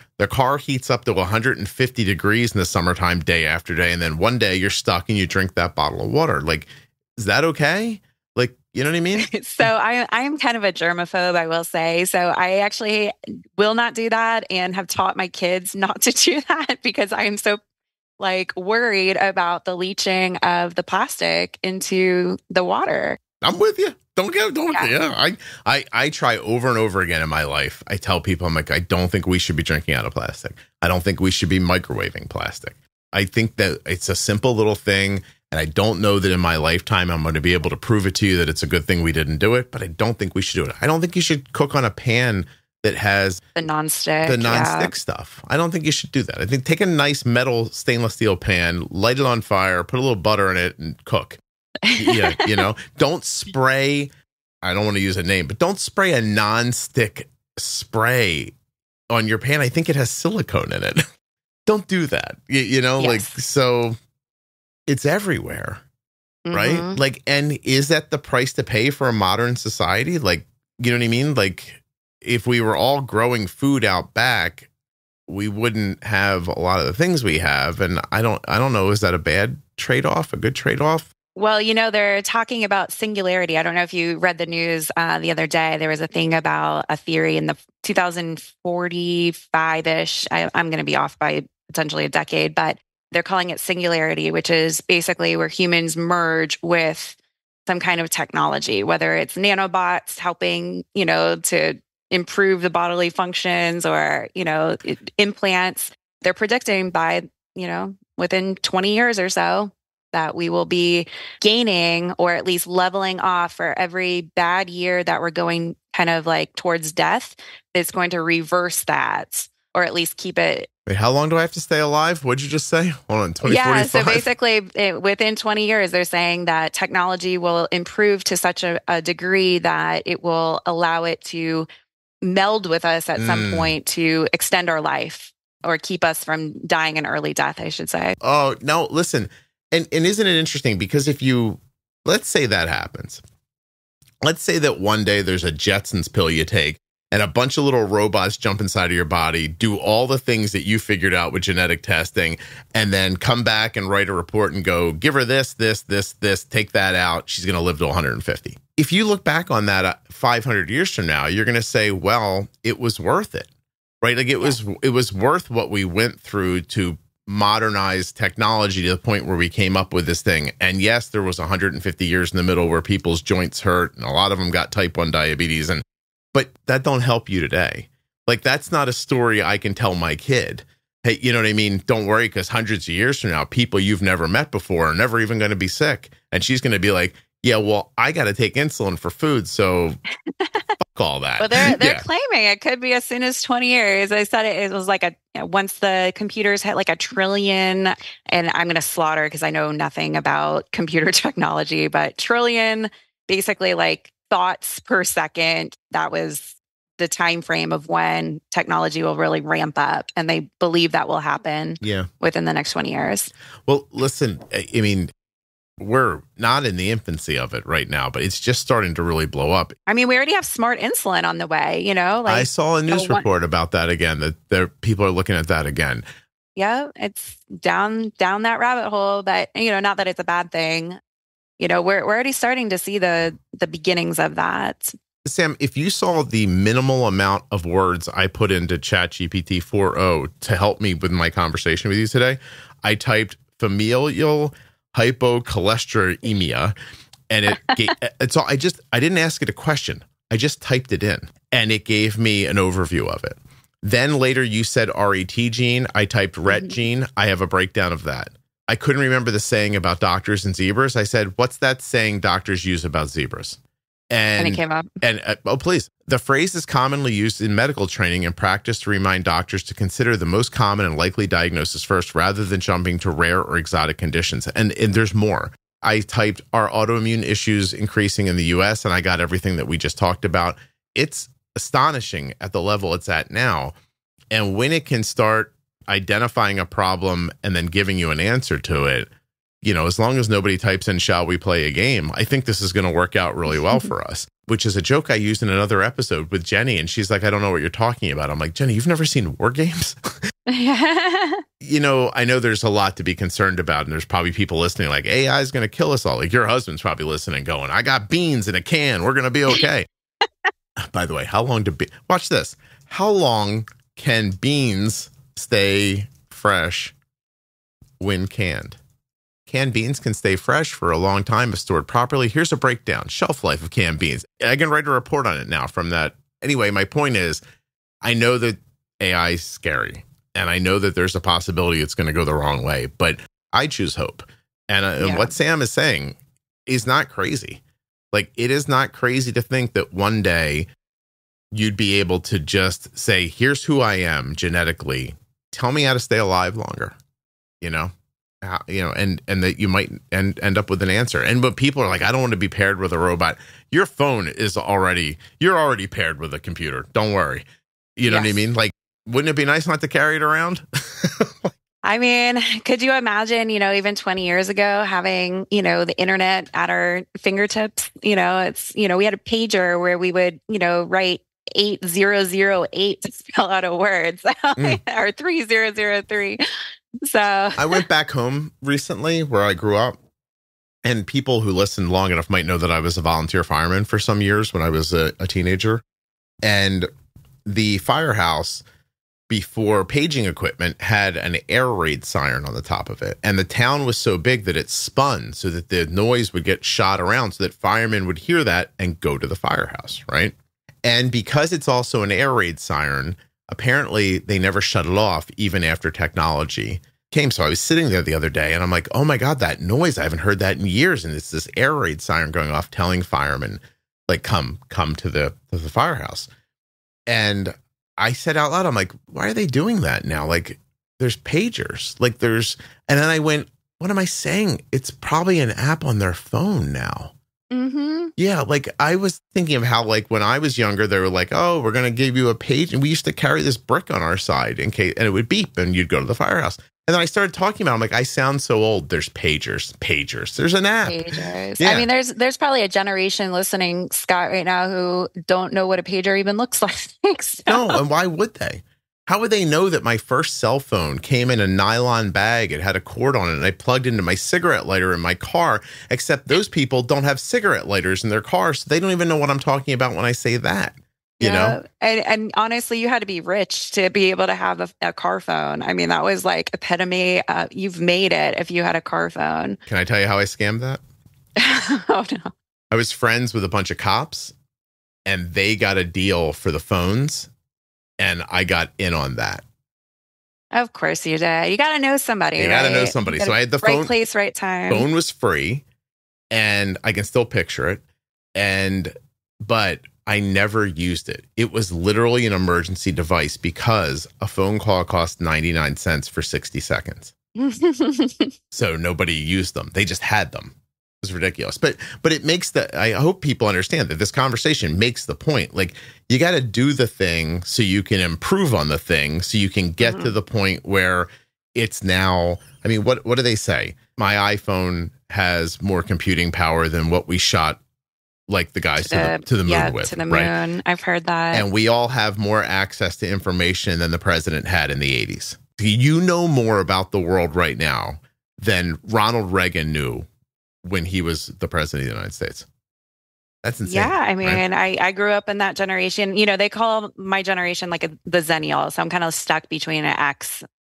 heats up to 150 degrees in the summertime day after day, and then one day you're stuck and you drink that bottle of water. Like, is that okay? Like, you know what I mean? So I'm kind of a germaphobe, I will say. So I actually will not do that and have taught my kids not to do that because I am so worried about the leaching of the plastic into the water. I'm with you. I try over and over again in my life. I tell people, I'm like, I don't think we should be drinking out of plastic. I don't think we should be microwaving plastic. I think that it's a simple little thing. And I don't know that in my lifetime, I'm going to be able to prove it to you that it's a good thing we didn't do it, but I don't think we should do it. I don't think you should cook on a pan that has the nonstick stuff. I don't think you should do that. I think take a nice metal stainless steel pan, light it on fire, put a little butter in it and cook. Yeah, don't spray. I don't want to use a name, but don't spray a nonstick spray on your pan. I think it has silicone in it. Don't do that. So it's everywhere, right? And is that the price to pay for a modern society? Like, you know what I mean? Like, if we were all growing food out back, we wouldn't have a lot of the things we have. And I don't know. Is that a bad trade-off? A good trade-off? Well, they're talking about singularity. I don't know if you read the news the other day. There was a thing about a theory in the 2045-ish. I'm going to be off by potentially a decade, but they're calling it singularity, which is basically where humans merge with some kind of technology, whether it's nanobots helping, to improve the bodily functions or, implants. They're predicting by, within 20 years or so that we will be gaining or at least leveling off for every bad year that we're going kind of towards death. It's going to reverse that or at least keep it. Wait, how long do I have to stay alive? What'd you just say? Hold on, 2045? Yeah, so basically within 20 years, they're saying that technology will improve to such a degree that it will allow it to meld with us at some point to extend our life or keep us from dying an early death, I should say. Oh, no, listen. And isn't it interesting? Because let's say that happens. Let's say that one day there's a Jetsons pill you take and a bunch of little robots jump inside of your body, do all the things that you figured out with genetic testing, and then come back and write a report and go, give her this, take that out. She's going to live to 150. If you look back on that 500 years from now, you're going to say, well, it was worth it, right? Like it was worth what we went through to modernize technology to the point where we came up with this thing. And yes, there was 150 years in the middle where people's joints hurt and a lot of them got type 1 diabetes. But that don't help you today. Like, that's not a story I can tell my kid. Hey, you know what I mean? Don't worry, because hundreds of years from now, people you've never met before are never even going to be sick. And she's going to be like, yeah, well, I got to take insulin for food. So fuck all that. Well, they're claiming it could be as soon as 20 years. I said it was once the computers hit a trillion, and I'm going to slaughter because I know nothing about computer technology, but trillion, basically thoughts per second. That was the time frame of when technology will really ramp up, and they believe that will happen within the next 20 years. Well, listen, I mean, we're not in the infancy of it right now, but it's just starting to really blow up. I mean, we already have smart insulin on the way, you know? Like, I saw a news report about that again, that people are looking at that again. Yeah, it's down that rabbit hole, but, you know, not that it's a bad thing. You know, we're already starting to see the beginnings of that. Sam, if you saw the minimal amount of words I put into ChatGPT 4.0 to help me with my conversation with you today, I typed familial hypocholesterolemia, and so I didn't ask it a question. I just typed it in, and it gave me an overview of it. Then later you said RET gene. I typed RET gene. I have a breakdown of that. I couldn't remember the saying about doctors and zebras. I said, what's that saying doctors use about zebras? And it came up. And oh, please. The phrase is commonly used in medical training and practice to remind doctors to consider the most common and likely diagnosis first, rather than jumping to rare or exotic conditions. And there's more. I typed, are autoimmune issues increasing in the US? And I got everything that we just talked about. It's astonishing at the level it's at now. And when it can start identifying a problem and then giving you an answer to it, you know, as long as nobody types in, shall we play a game, I think this is going to work out really well for us, which is a joke I used in another episode with Jenny. And she's like, I don't know what you're talking about. I'm like, Jenny, you've never seen War Games? You know, I know there's a lot to be concerned about. And there's probably people listening like, AI is going to kill us all. Like your husband's probably listening going, I got beans in a can. We're going to be okay. By the way, watch this. How long can beans stay fresh when canned? Canned beans can stay fresh for a long time if stored properly. Here's a breakdown. Shelf life of canned beans. I can write a report on it now from that. Anyway, my point is, I know that AI is scary, and I know that there's a possibility it's going to go the wrong way, but I choose hope. And what Sam is saying is not crazy. Like, it is not crazy to think that one day you'd be able to just say, here's who I am genetically. Tell me how to stay alive longer, you know? And that you might end up with an answer. And but people are like, I don't want to be paired with a robot. Your phone is you're already paired with a computer. Don't worry. You know what I mean? Like, wouldn't it be nice not to carry it around? I mean, could you imagine, you know, even 20 years ago having, you know, the internet at our fingertips? You know, it's, you know, we had a pager where we would, you know, write 8008 to spell out a word, or 3003. So I went back home recently where I grew up, and people who listened long enough might know that I was a volunteer fireman for some years when I was a teenager. And the firehouse, before paging equipment, had an air raid siren on the top of it. And the town was so big that it spun so that the noise would get shot around so that firemen would hear that and go to the firehouse, right? And because it's also an air raid siren, apparently they never shut it off even after technology came. So I was sitting there the other day and I'm like, oh my God, that noise, I haven't heard that in years. And it's this air raid siren going off telling firemen, like, come to the firehouse. And I said out loud, I'm like, why are they doing that now? Like, there's pagers, and then I went, what am I saying? It's probably an app on their phone now. Mm-hmm. Yeah, like I was thinking of how, like, when I was younger, they were like, oh, we're going to give you a page. And we used to carry this brick on our side in case, and it would beep and you'd go to the firehouse. And then I started talking about it. I'm like, I sound so old. There's pagers. There's an app. Pagers. Yeah. I mean, there's probably a generation listening, Scott, right now who don't know what a pager even looks like. So. No, and why would they? How would they know that my first cell phone came in a nylon bag? It had a cord on it, and I plugged into my cigarette lighter in my car, except those people don't have cigarette lighters in their cars, so they don't even know what I'm talking about when I say that. You know? And honestly, you had to be rich to be able to have a car phone. I mean, that was like epitome. You've made it if you had a car phone. Can I tell you how I scammed that? Oh, no. I was friends with a bunch of cops, and they got a deal for the phones, and I got in on that. Of course you did. You got to know somebody. You got to know somebody. So I had the phone. Right place, right time. Phone was free, and I can still picture it. But I never used it. It was literally an emergency device because a phone call cost 99 cents for 60 seconds. So nobody used them. They just had them. was ridiculous. But it makes I hope people understand that this conversation makes the point. Like, you got to do the thing so you can improve on the thing, so you can get to the point where it's now, I mean, what do they say? My iPhone has more computing power than what we shot like the guys to the moon with. To the moon. Right? I've heard that. And we all have more access to information than the president had in the 80s. You know more about the world right now than Ronald Reagan knew when he was the president of the United States. That's insane. Yeah, I mean, right? I grew up in that generation. You know, they call my generation like the Zennial. So I'm kind of stuck between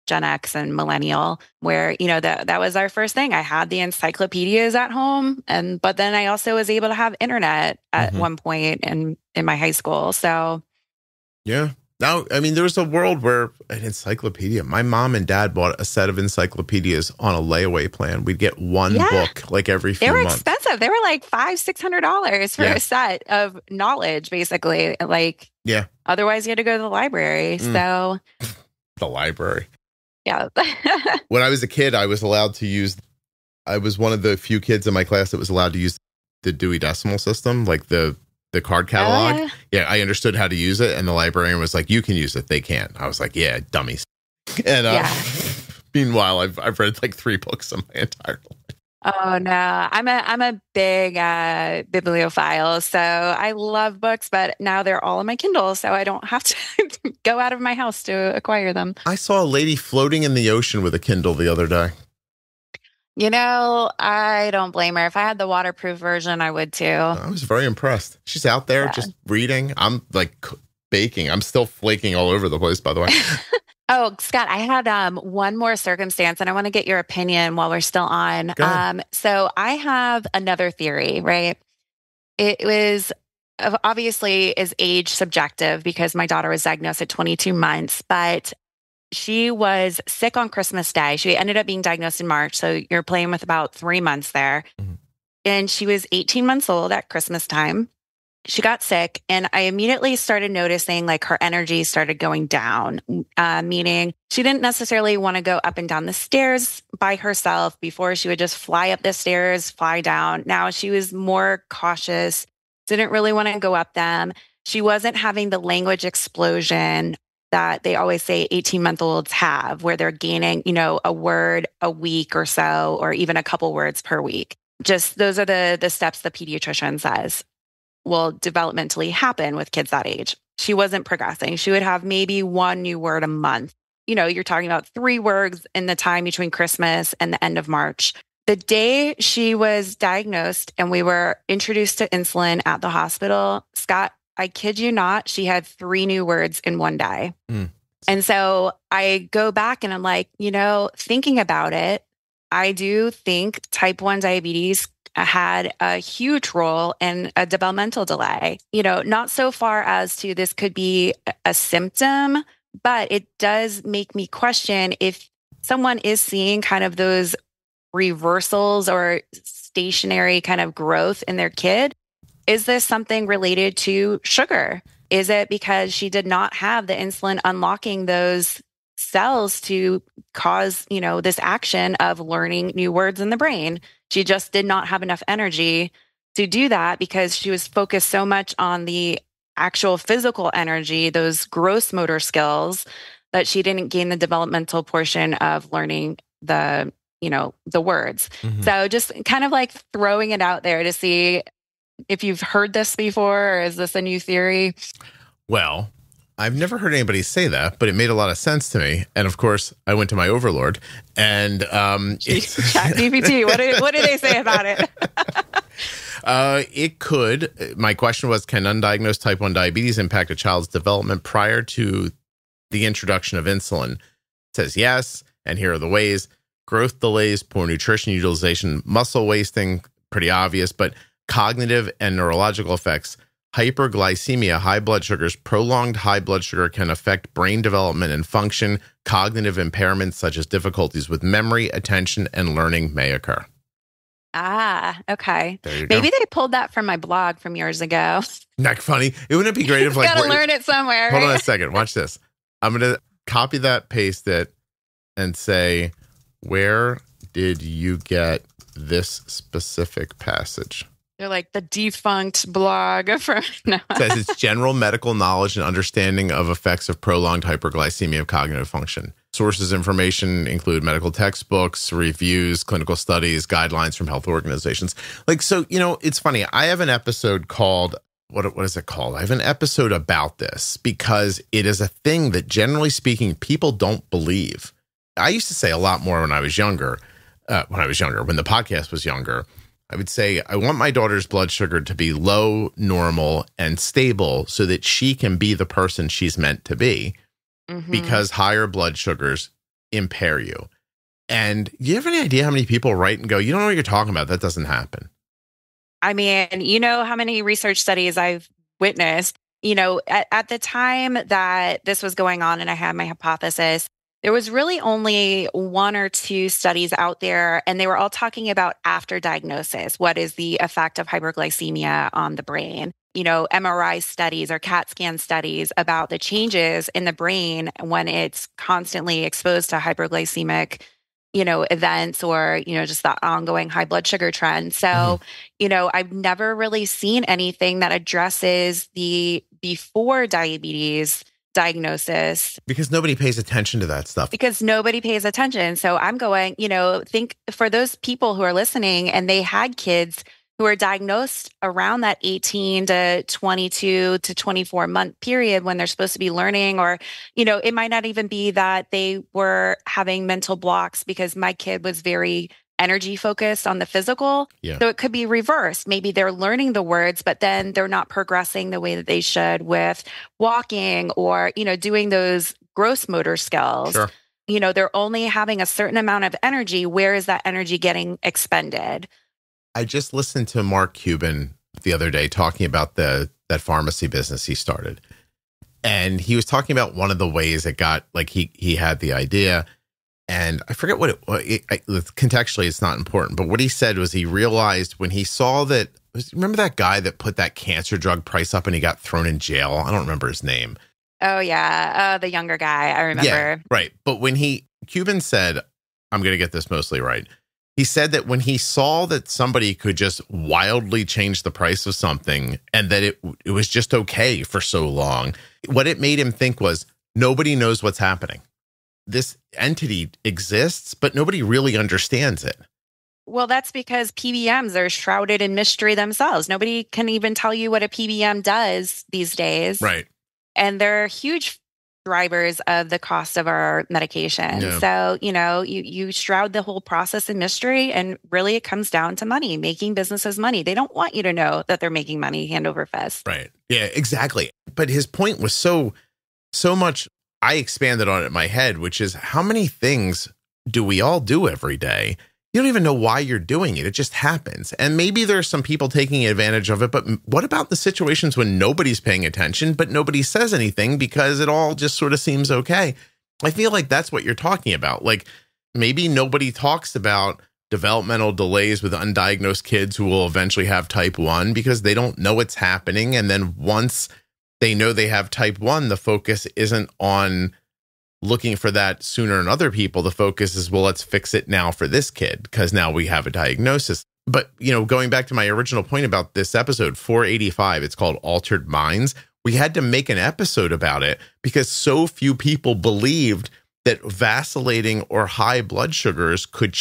Gen X and millennial, where, you know, that was our first thing. I had the encyclopedias at home, but then I also was able to have internet at one point in my high school. So yeah. Now, I mean, there was a world where an encyclopedia, my mom and dad bought a set of encyclopedias on a layaway plan. We'd get one book like every few months. They were expensive. They were like $500-$600 for a set of knowledge, basically. Like, otherwise you had to go to the library. So the library. Yeah. When I was a kid, I was one of the few kids in my class that was allowed to use the Dewey Decimal System, like the card catalog. Yeah, I understood how to use it, and the librarian was like, "You can use it, they can't." I was like, "Yeah, dummies." And meanwhile, I've read like 3 books in my entire life. Oh no, I'm a big bibliophile, so I love books, but now they're all on my Kindle, so I don't have to go out of my house to acquire them. I saw a lady floating in the ocean with a Kindle the other day. You know, I don't blame her. If I had the waterproof version, I would too. I was very impressed. She's out there just reading. I'm like baking. I'm still flaking all over the place, by the way. Oh, Scott, I had one more circumstance, and I want to get your opinion while we're still on. So I have another theory, right? It was obviously is age subjective because my daughter was diagnosed at 22 months, but she was sick on Christmas Day. She ended up being diagnosed in March. So you're playing with about 3 months there. And she was 18 months old at Christmas time. She got sick, and I immediately started noticing like her energy started going down, meaning she didn't necessarily want to go up and down the stairs by herself. Before, she would just fly up the stairs, fly down. Now she was more cautious, didn't really want to go up them. She wasn't having the language explosion that they always say 18-month-olds have, where they're gaining, you know, a word a week or so, or even a couple words per week. Just those are the steps the pediatrician says will developmentally happen with kids that age. She wasn't progressing. She would have maybe 1 new word a month. You know, you're talking about 3 words in the time between Christmas and the end of March. The day she was diagnosed and we were introduced to insulin at the hospital, Scott, I kid you not, she had 3 new words in 1 day. And so I go back and I'm like, you know, thinking about it, I do think type 1 diabetes had a huge role in a developmental delay. You know, not so far as to this could be a symptom, but it does make me question if someone is seeing kind of those reversals or stationary kind of growth in their kid. Is this something related to sugar? Is it because she did not have the insulin unlocking those cells to cause, you know, this action of learning new words in the brain? She just did not have enough energy to do that because she was focused so much on the actual physical energy, those gross motor skills, that she didn't gain the developmental portion of learning the, you know, the words. So just kind of like throwing it out there to see if you've heard this before, or is this a new theory? Well, I've never heard anybody say that, but it made a lot of sense to me. And of course, I went to my overlord and ChatGPT. What did they say about it? It could. My question was, can undiagnosed type 1 diabetes impact a child's development prior to the introduction of insulin? It says yes, and here are the ways. Growth delays, poor nutrition utilization, muscle wasting, pretty obvious, but cognitive and neurological effects. Hyperglycemia, high blood sugars, prolonged high blood sugar can affect brain development and function. Cognitive impairments such as difficulties with memory, attention, and learning may occur. Ah, okay. Maybe they pulled that from my blog from years ago. Not funny. It wouldn't be great if like gotta learn it somewhere. Hold on a second. Watch this. I'm gonna copy that, paste it, and say, where did you get this specific passage. They're like the defunct blog from no. It says it's general medical knowledge and understanding of effects of prolonged hyperglycemia of cognitive function. Sources information include medical textbooks, reviews, clinical studies, guidelines from health organizations. Like, so, you know, it's funny. I have an episode called, what is it called? I have an episode about this because it is a thing that, generally speaking, people don't believe. I used to say a lot more when I was younger, when the podcast was younger. I would say, I want my daughter's blood sugar to be low, normal, and stable so that she can be the person she's meant to be, because higher blood sugars impair you. And do you have any idea how many people write and go, you don't know what you're talking about? That doesn't happen. I mean, you know how many research studies I've witnessed, you know, at the time that this was going on and I had my hypothesis, there was really only 1 or 2 studies out there, and they were all talking about after diagnosis. What is the effect of hyperglycemia on the brain? You know, MRI studies or CAT scan studies about the changes in the brain when it's constantly exposed to hyperglycemic, you know, events or, you know, just the ongoing high blood sugar trend. So, you know, I've never really seen anything that addresses the before diabetes diagnosis. Because nobody pays attention to that stuff. Because nobody pays attention. So I'm going, you know, think for those people who are listening and they had kids who are diagnosed around that 18 to 22 to 24 month period when they're supposed to be learning, or, you know, it might not even be that they were having mental blocks because my kid was very energy focused on the physical. Yeah. So it could be reversed. Maybe they're learning the words, but then they're not progressing the way that they should with walking or, you know, doing those gross motor skills. Sure. You know, they're only having a certain amount of energy. Where is that energy getting expended? I just listened to Mark Cuban the other day talking about that pharmacy business he started. And he was talking about one of the ways it got, like, he had the idea. And I forget what contextually, it's not important, but what he said was he realized when he saw that, remember that guy that put that cancer drug price up and he got thrown in jail? I don't remember his name. Oh, yeah. The younger guy. I remember. Yeah, right. But when Cuban said, I'm going to get this mostly right. He said that when he saw that somebody could just wildly change the price of something and that it was just okay for so long, what it made him think was nobody knows what's happening. This entity exists, but nobody really understands it. Well, that's because PBMs are shrouded in mystery themselves. Nobody can even tell you what a PBM does these days. Right. And they're huge drivers of the cost of our medication. Yeah. So, you know, you shroud the whole process in mystery, and really it comes down to money, making businesses money. They don't want you to know that they're making money hand over fist. Right. Yeah, exactly. But his point was so much. I expanded on it in my head, which is how many things do we all do every day? You don't even know why you're doing it. It just happens. And maybe there's some people taking advantage of it, but what about the situations when nobody's paying attention, but nobody says anything because it all just sort of seems okay? I feel like that's what you're talking about. Like, maybe nobody talks about developmental delays with undiagnosed kids who will eventually have type 1 because they don't know it's happening. And then once they know they have type 1, the focus isn't on looking for that sooner in other people. The focus is, well, let's fix it now for this kid because now we have a diagnosis. But, you know, going back to my original point about this episode, 485, it's called Altered Minds. We had to make an episode about it because so few people believed that vacillating or high blood sugars could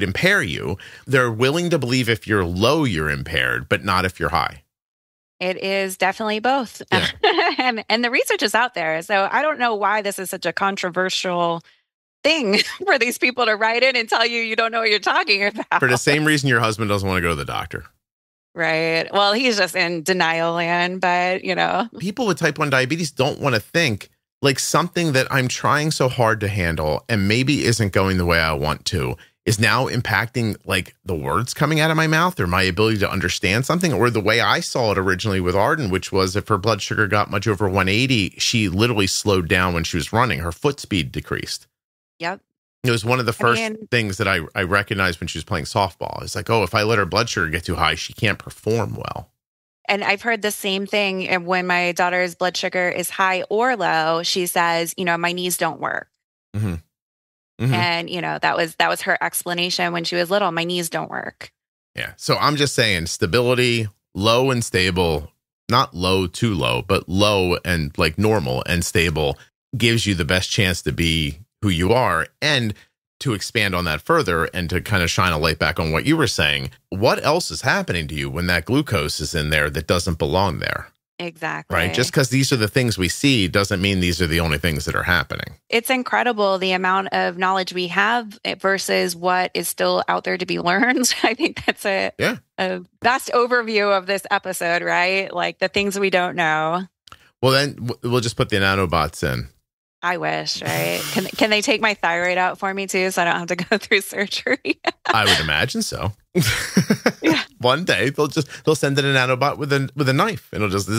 impair you. They're willing to believe if you're low, you're impaired, but not if you're high. It is definitely both. Yeah. and the research is out there. So I don't know why this is such a controversial thing for these people to write in and tell you don't know what you're talking about. For the same reason your husband doesn't want to go to the doctor. Right. Well, he's just in denial land, but, you know. People with type 1 diabetes don't want to think like something that I'm trying so hard to handle and maybe isn't going the way I want to is now impacting like the words coming out of my mouth or my ability to understand something, or the way I saw it originally with Arden, which was if her blood sugar got much over 180, she literally slowed down when she was running. Her foot speed decreased. Yep. It was one of the first things that I recognized when she was playing softball. It's like, oh, if I let her blood sugar get too high, she can't perform well. And I've heard the same thing when my daughter's blood sugar is high or low. She says, you know, my knees don't work. Mm-hmm. And, that was her explanation when she was little. My knees don't work. Yeah. So I'm just saying stability, low and stable, not low too low, but low and like normal and stable gives you the best chance to be who you are. And to expand on that further and to kind of shine a light back on what you were saying, what else is happening to you when that glucose is in there that doesn't belong there? Exactly. Right. Just because these are the things we see doesn't mean these are the only things that are happening. It's incredible the amount of knowledge we have versus what is still out there to be learned. I think that's a best overview of this episode, right? Like the things we don't know. Well, then we'll just put the nanobots in. I wish, right? Can they take my thyroid out for me too, so I don't have to go through surgery? I would imagine so. Yeah. One day they'll send in a nanobot with a knife, and it'll just.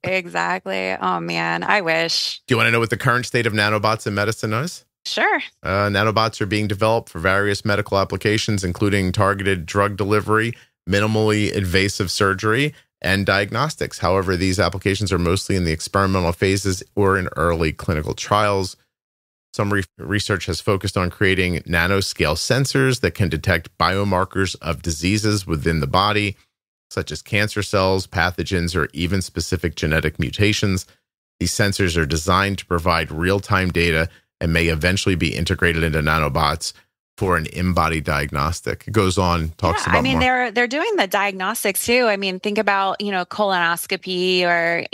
Exactly. Oh man, I wish. Do you want to know what the current state of nanobots in medicine is? Sure. Nanobots are being developed for various medical applications, including targeted drug delivery, minimally invasive surgery, and diagnostics. However, these applications are mostly in the experimental phases or in early clinical trials. Some research has focused on creating nanoscale sensors that can detect biomarkers of diseases within the body, such as cancer cells, pathogens, or even specific genetic mutations. These sensors are designed to provide real-time data and may eventually be integrated into nanobots for an in-body diagnostic. It goes on, talks about more. They're doing the diagnostics too. I mean, think about, colonoscopy or,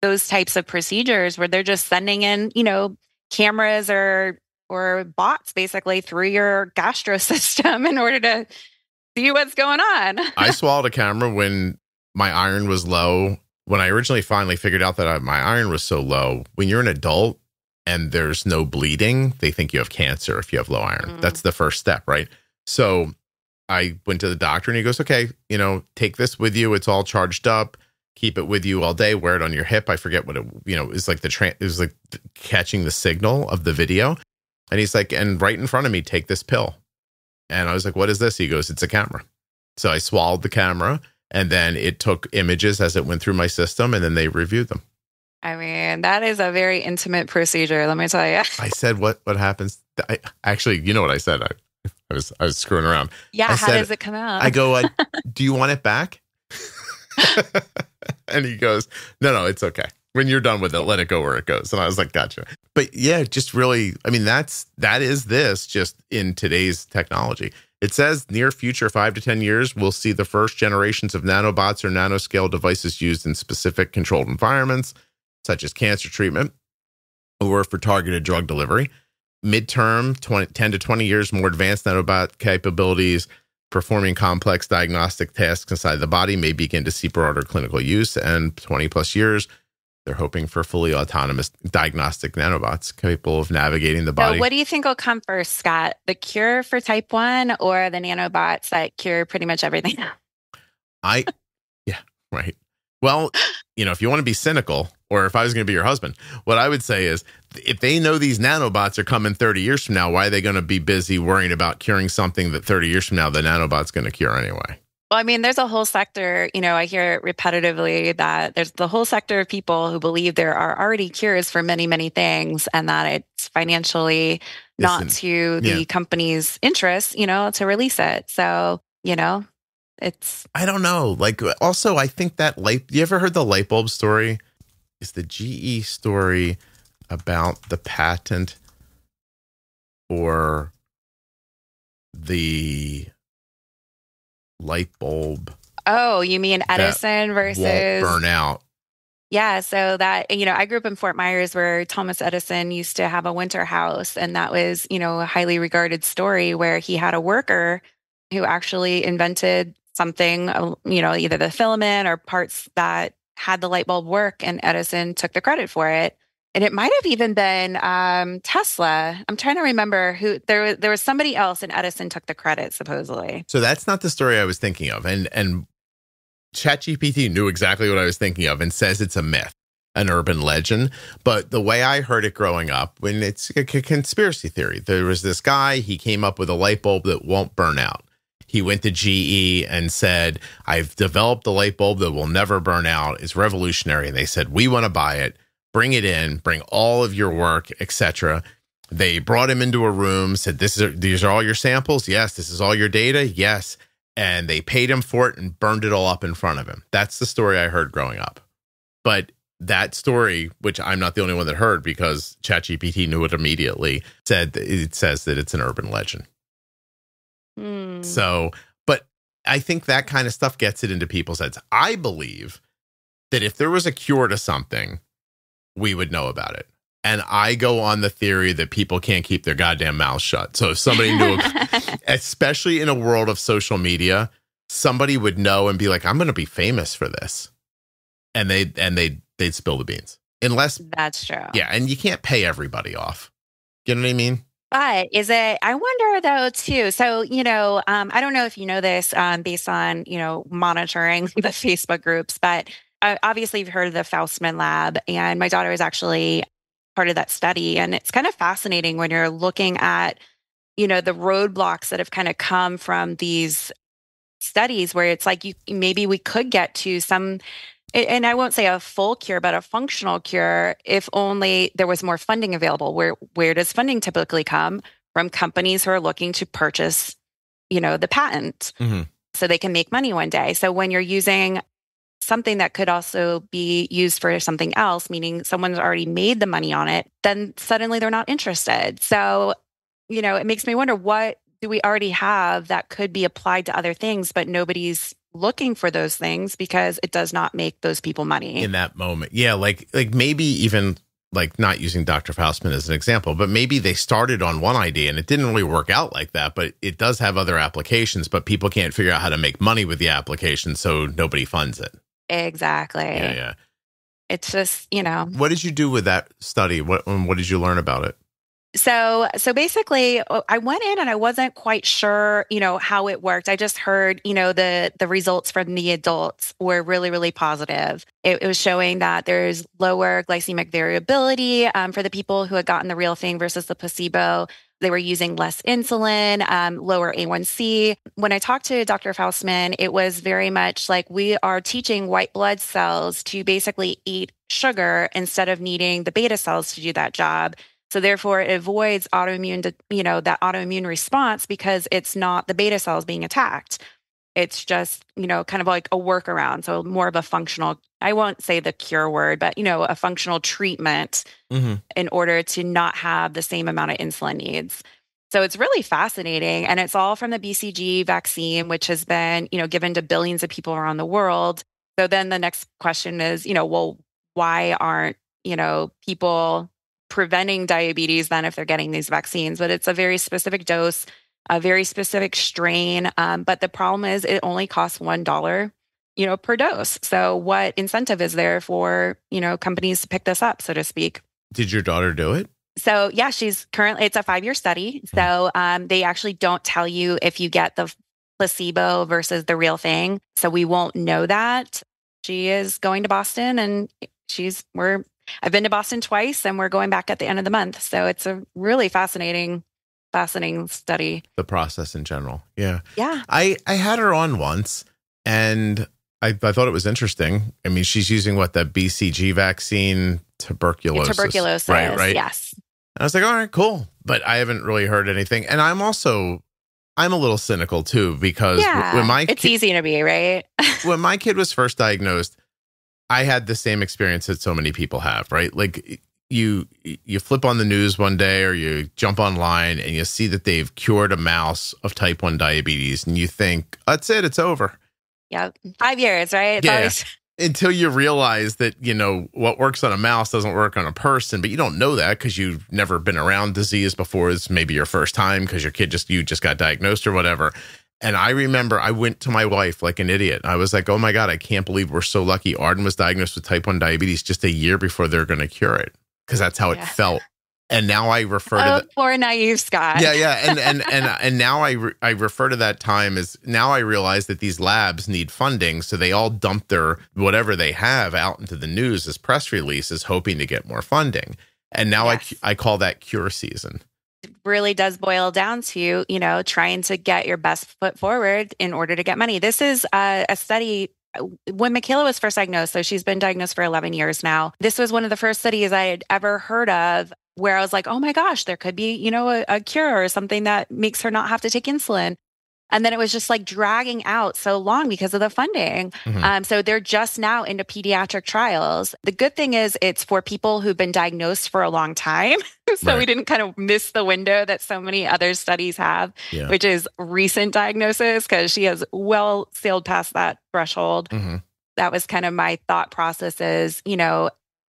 those types of procedures where they're just sending in, cameras or bots basically through your gastro system in order to see what's going on. I swallowed a camera when my iron was low. When I originally finally figured out that my iron was so low, when you're an adult, and there's no bleeding, they think you have cancer if you have low iron. That's the first step, right? So I went to the doctor and he goes, okay, take this with you. It's all charged up. Keep it with you all day. Wear it on your hip. I forget what it was like. It was like catching the signal of the video. And he's like, and right in front of me, take this pill. And I was like, what is this? He goes, it's a camera. So I swallowed the camera and then it took images as it went through my system and then they reviewed them. I mean, that is a very intimate procedure, let me tell you. I said, what happens? Actually, you know what I said? I was screwing around. Yeah, how does it come out? I go, do you want it back? And he goes, no, it's okay. When you're done with it, let it go where it goes. And I was like, gotcha. But yeah, just really, I mean, that is this just in today's technology. It says near future, 5 to 10 years, we'll see the first generations of nanobots or nanoscale devices used in specific controlled environments, such as cancer treatment or for targeted drug delivery. Midterm, 10 to 20 years, more advanced nanobot capabilities performing complex diagnostic tasks inside the body may begin to see broader clinical use. And 20 plus years, they're hoping for fully autonomous diagnostic nanobots capable of navigating the body. So what do you think will come first, Scott? The cure for type 1 or the nanobots that cure pretty much everything? Yeah, right. Well, if you want to be cynical, or if I was going to be your husband, what I would say is if they know these nanobots are coming 30 years from now, why are they going to be busy worrying about curing something that 30 years from now the nanobot's going to cure anyway? Well, I mean, there's a whole sector, I hear repetitively that there's the whole sector of people who believe there are already cures for many, many things and that it's financially not to the company's interest, to release it. So, I don't know. Like, also, I think that you ever heard the light bulb story? Is the GE story about the patent for the light bulb? Oh, you mean Edison versus won't burn out? Yeah. So that, I grew up in Fort Myers where Thomas Edison used to have a winter house. And that was, a highly regarded story where he had a worker who actually invented something, either the filament or parts that had the light bulb work, and Edison took the credit for it. And it might have even been Tesla. I'm trying to remember who. There was somebody else, and Edison took the credit, supposedly. So that's not the story I was thinking of. And ChatGPT knew exactly what I was thinking of and says it's a myth, an urban legend. But the way I heard it growing up, when it's a conspiracy theory, there was this guy, he came up with a light bulb that won't burn out. He went to GE and said, I've developed a light bulb that will never burn out. It's revolutionary. And they said, we want to buy it. Bring it in. Bring all of your work, etc. They brought him into a room, said, these are all your samples. Yes. This is all your data. Yes. And they paid him for it and burned it all up in front of him. That's the story I heard growing up. But that story, which I'm not the only one that heard because ChatGPT knew it immediately, it says that it's an urban legend. So, but I think that kind of stuff gets it into people's heads. I believe that if there was a cure to something, we would know about it. And I go on the theory that people can't keep their goddamn mouths shut. So if somebody knew, especially in a world of social media, somebody would know and be like, I'm going to be famous for this. And they'd spill the beans. Unless that's true. Yeah. And you can't pay everybody off. You know what I mean? But I wonder though, too. So, I don't know if you know this based on, monitoring the Facebook groups, but obviously you've heard of the Faustman lab, and my daughter is actually part of that study. And it's kind of fascinating when you're looking at, the roadblocks that have kind of come from these studies where it's like, maybe we could get to some, and I won't say a full cure, but a functional cure if only there was more funding available. Where does funding typically come? From companies who are looking to purchase, the patent so they can make money one day. So when you're using something that could also be used for something else, meaning someone's already made the money on it, then suddenly they're not interested. So, it makes me wonder, what do we already have that could be applied to other things, but nobody's looking for those things because it does not make those people money in that moment. Yeah. Like maybe even like not using Dr. Faustman as an example, but maybe they started on one idea and it didn't really work out like that, but it does have other applications, but people can't figure out how to make money with the application. So nobody funds it. Exactly. Yeah. It's just, What did you do with that study? What did you learn about it? So basically I went in and I wasn't quite sure, how it worked. I just heard, the results from the adults were really, really positive. It was showing that there's lower glycemic variability for the people who had gotten the real thing versus the placebo. They were using less insulin, lower A1C. When I talked to Dr. Faustman, it was very much like we are teaching white blood cells to basically eat sugar instead of needing the beta cells to do that job. So therefore, it avoids autoimmune, that autoimmune response because it's not the beta cells being attacked. It's just, kind of like a workaround. So more of a functional, I won't say the cure word, but, a functional treatment in order to not have the same amount of insulin needs. So it's really fascinating. And it's all from the BCG vaccine, which has been, given to billions of people around the world. So then the next question is, well, why aren't, people preventing diabetes then if they're getting these vaccines? But it's a very specific dose, a very specific strain. But the problem is it only costs $1, per dose. So what incentive is there for, companies to pick this up, so to speak? Did your daughter do it? So yeah, she's currently, it's a 5-year study. So they actually don't tell you if you get the placebo versus the real thing. So we won't know that. She is going to Boston and I've been to Boston twice and we're going back at the end of the month. So it's a really fascinating study. The process in general. Yeah. Yeah. I had her on once and I thought it was interesting. I mean, she's using the BCG vaccine, tuberculosis. Tuberculosis. Right. Yes. And I was like, all right, cool. But I haven't really heard anything. And I'm a little cynical too, because it's easy to be, right? When my kid was first diagnosed, I had the same experience that so many people have, right? Like you flip on the news one day or you jump online and you see that they've cured a mouse of type 1 diabetes and you think, that's it, it's over. Yeah. 5 years, right? It's Until you realize that, what works on a mouse doesn't work on a person, but you don't know that because you've never been around disease before. It's maybe your first time because you just got diagnosed or whatever. And I remember I went to my wife like an idiot. I was like, oh my God, I can't believe we're so lucky. Arden was diagnosed with type 1 diabetes just a year before they're going to cure it, because that's how it felt. And now I refer to poor naive Scott. Yeah. And now I refer to that time as, now I realize that these labs need funding. So they all dump their whatever they have out into the news as press releases, hoping to get more funding. And now I call that cure season. It really does boil down to, trying to get your best foot forward in order to get money. This is a study when Michaela was first diagnosed. So she's been diagnosed for 11 years now. This was one of the first studies I had ever heard of where I was like, oh my gosh, there could be, a cure or something that makes her not have to take insulin. And then it was just like dragging out so long because of the funding. So they're just now into pediatric trials. The good thing is it's for people who've been diagnosed for a long time. So we didn't kind of miss the window that so many other studies have, which is recent diagnosis, because she has well sailed past that threshold. That was kind of my thought process is,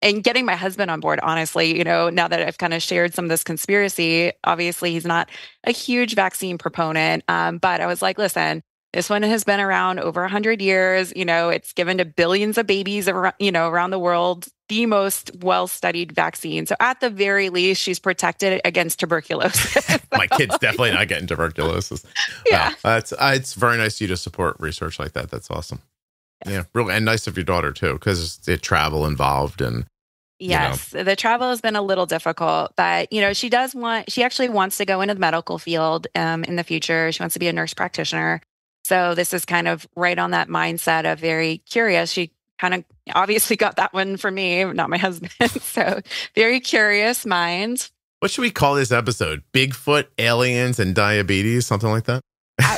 and getting my husband on board, honestly, now that I've kind of shared some of this conspiracy. Obviously, he's not a huge vaccine proponent, but I was like, listen, this one has been around over 100 years. It's given to billions of babies around the world, the most well-studied vaccine. So at the very least, she's protected against tuberculosis. My kid's definitely not getting tuberculosis. Yeah. It's very nice of you to support research like that. That's awesome. Yeah, real and nice of your daughter too, because it's travel involved and. Yes, the travel has been a little difficult, but she actually wants to go into the medical field in the future. She wants to be a nurse practitioner. So this is kind of right on that mindset of very curious. She kind of obviously got that one for me, not my husband. So very curious mind. What should we call this episode? Bigfoot, aliens, and diabetes, something like that?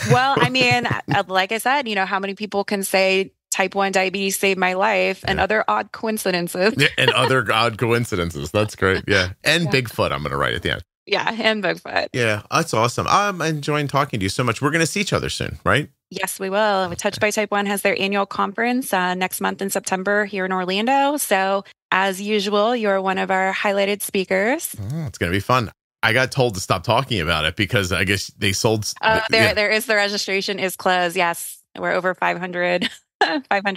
Well, I mean, like I said, how many people can say type 1 diabetes saved my life and other odd coincidences. Yeah, and other odd coincidences. That's great. Yeah. And Bigfoot, I'm going to write at the end. Yeah. And Bigfoot. Yeah. That's awesome. I'm enjoying talking to you so much. We're going to see each other soon, right? Yes, we will. Touch by Type 1 has their annual conference next month in September here in Orlando. So as usual, you're one of our highlighted speakers. Oh, it's going to be fun. I got told to stop talking about it because I guess they sold. There is the registration is closed. Yes. We're over 500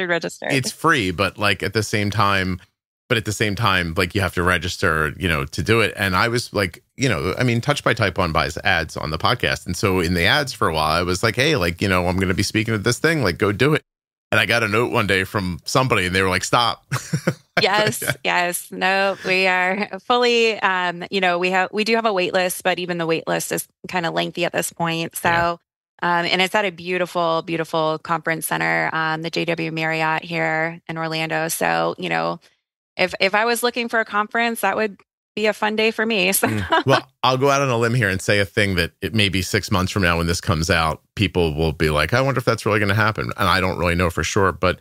registered. It's free, but at the same time, like you have to register, to do it. And I was like, Touch by Type 1 buys ads on the podcast. And so in the ads for a while, I was like, hey, I'm going to be speaking at this thing, go do it. And I got a note one day from somebody and they were like, stop. Yes. No, we are fully, we do have a wait list, but even the wait list is kind of lengthy at this point. So, and it's at a beautiful, beautiful conference center, the JW Marriott here in Orlando. So, if I was looking for a conference, that would be a fun day for me. So. Well, I'll go out on a limb here and say a thing that it may be 6 months from now when this comes out, people will be like, I wonder if that's really going to happen. And I don't really know for sure. But